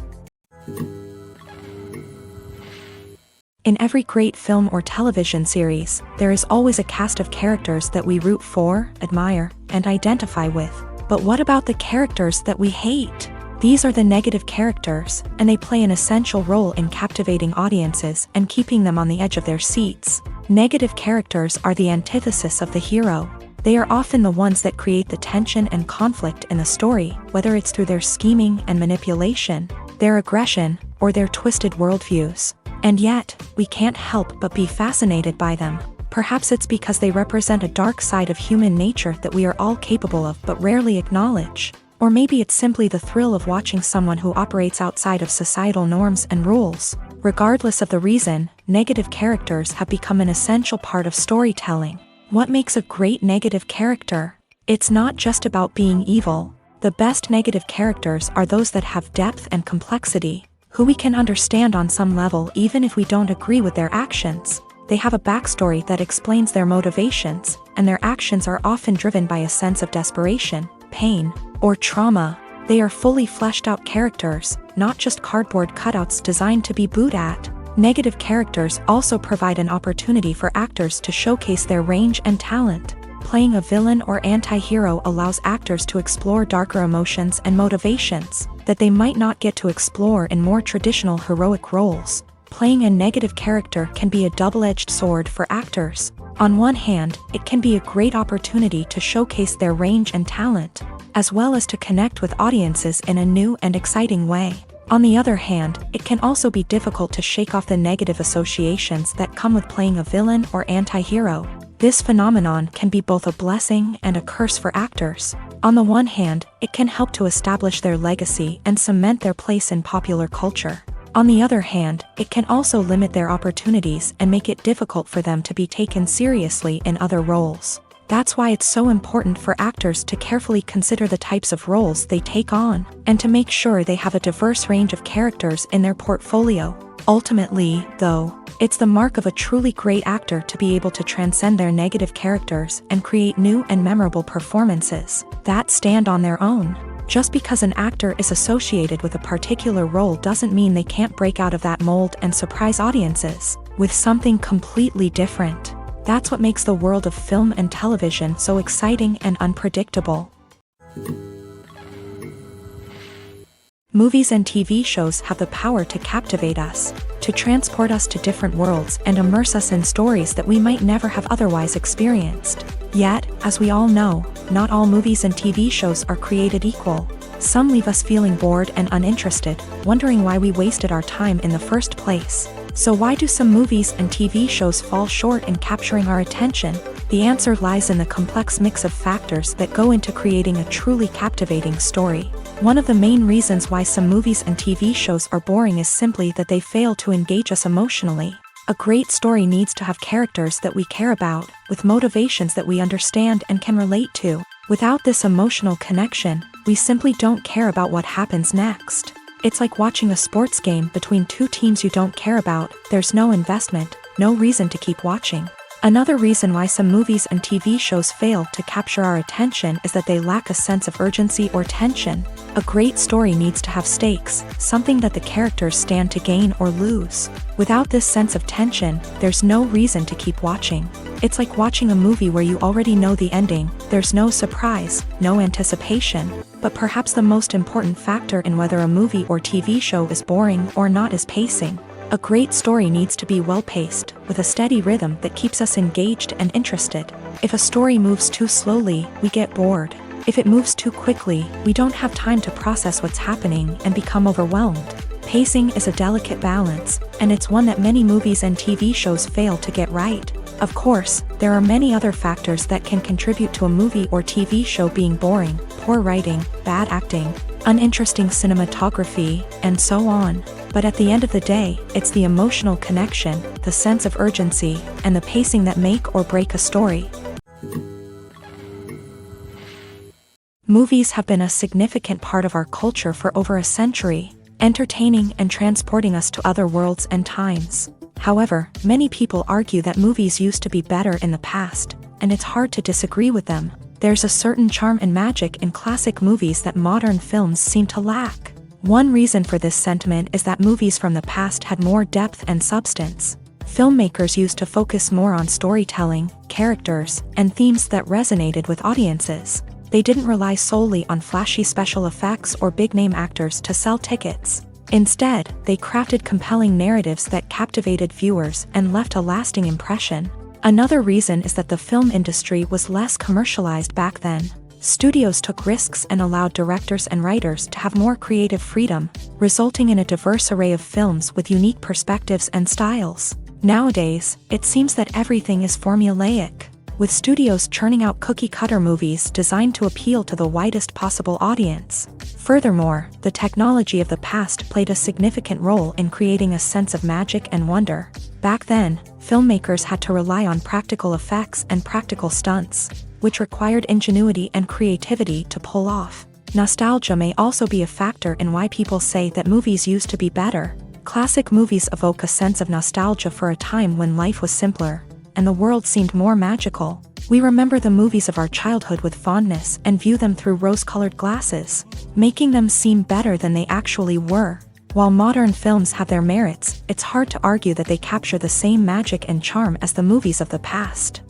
In every great film or television series, there is always a cast of characters that we root for, admire, and identify with. But what about the characters that we hate? These are the negative characters, and they play an essential role in captivating audiences and keeping them on the edge of their seats. Negative characters are the antithesis of the hero. They are often the ones that create the tension and conflict in the story, whether it's through their scheming and manipulation, their aggression, or their twisted worldviews. And yet, we can't help but be fascinated by them. Perhaps it's because they represent a dark side of human nature that we are all capable of but rarely acknowledge. Or maybe it's simply the thrill of watching someone who operates outside of societal norms and rules. Regardless of the reason, negative characters have become an essential part of storytelling. What makes a great negative character? It's not just about being evil. The best negative characters are those that have depth and complexity, who we can understand on some level even if we don't agree with their actions. They have a backstory that explains their motivations, and their actions are often driven by a sense of desperation, pain, or trauma. They are fully fleshed out characters, not just cardboard cutouts designed to be booed at. Negative characters also provide an opportunity for actors to showcase their range and talent. Playing a villain or anti-hero allows actors to explore darker emotions and motivations that they might not get to explore in more traditional heroic roles. Playing a negative character can be a double-edged sword for actors. On one hand, it can be a great opportunity to showcase their range and talent, as well as to connect with audiences in a new and exciting way. On the other hand, it can also be difficult to shake off the negative associations that come with playing a villain or anti-hero. This phenomenon can be both a blessing and a curse for actors. On the one hand, it can help to establish their legacy and cement their place in popular culture. On the other hand, it can also limit their opportunities and make it difficult for them to be taken seriously in other roles. That's why it's so important for actors to carefully consider the types of roles they take on, and to make sure they have a diverse range of characters in their portfolio. Ultimately, though, it's the mark of a truly great actor to be able to transcend their negative characters and create new and memorable performances that stand on their own. Just because an actor is associated with a particular role doesn't mean they can't break out of that mold and surprise audiences with something completely different. That's what makes the world of film and television so exciting and unpredictable. Movies and TV shows have the power to captivate us, to transport us to different worlds and immerse us in stories that we might never have otherwise experienced. Yet, as we all know, not all movies and TV shows are created equal. Some leave us feeling bored and uninterested, wondering why we wasted our time in the first place. So why do some movies and TV shows fall short in capturing our attention? The answer lies in the complex mix of factors that go into creating a truly captivating story. One of the main reasons why some movies and TV shows are boring is simply that they fail to engage us emotionally. A great story needs to have characters that we care about, with motivations that we understand and can relate to. Without this emotional connection, we simply don't care about what happens next. It's like watching a sports game between two teams you don't care about. There's no investment, no reason to keep watching. Another reason why some movies and TV shows fail to capture our attention is that they lack a sense of urgency or tension. A great story needs to have stakes, something that the characters stand to gain or lose. Without this sense of tension, there's no reason to keep watching. It's like watching a movie where you already know the ending. There's no surprise, no anticipation. But perhaps the most important factor in whether a movie or TV show is boring or not is pacing. A great story needs to be well-paced, with a steady rhythm that keeps us engaged and interested. If a story moves too slowly, we get bored. If it moves too quickly, we don't have time to process what's happening and become overwhelmed. Pacing is a delicate balance, and it's one that many movies and TV shows fail to get right. Of course, there are many other factors that can contribute to a movie or TV show being boring: poor writing, bad acting, uninteresting cinematography, and so on. But at the end of the day, it's the emotional connection, the sense of urgency, and the pacing that make or break a story. Movies have been a significant part of our culture for over a century, entertaining and transporting us to other worlds and times. However, many people argue that movies used to be better in the past, and it's hard to disagree with them. There's a certain charm and magic in classic movies that modern films seem to lack. One reason for this sentiment is that movies from the past had more depth and substance. Filmmakers used to focus more on storytelling, characters, and themes that resonated with audiences. They didn't rely solely on flashy special effects or big-name actors to sell tickets. Instead, they crafted compelling narratives that captivated viewers and left a lasting impression. Another reason is that the film industry was less commercialized back then. Studios took risks and allowed directors and writers to have more creative freedom, resulting in a diverse array of films with unique perspectives and styles. Nowadays, it seems that everything is formulaic, with studios churning out cookie-cutter movies designed to appeal to the widest possible audience. Furthermore, the technology of the past played a significant role in creating a sense of magic and wonder. Back then, filmmakers had to rely on practical effects and practical stunts, which required ingenuity and creativity to pull off. Nostalgia may also be a factor in why people say that movies used to be better. Classic movies evoke a sense of nostalgia for a time when life was simpler, and the world seemed more magical. We remember the movies of our childhood with fondness and view them through rose-colored glasses, making them seem better than they actually were. While modern films have their merits, it's hard to argue that they capture the same magic and charm as the movies of the past.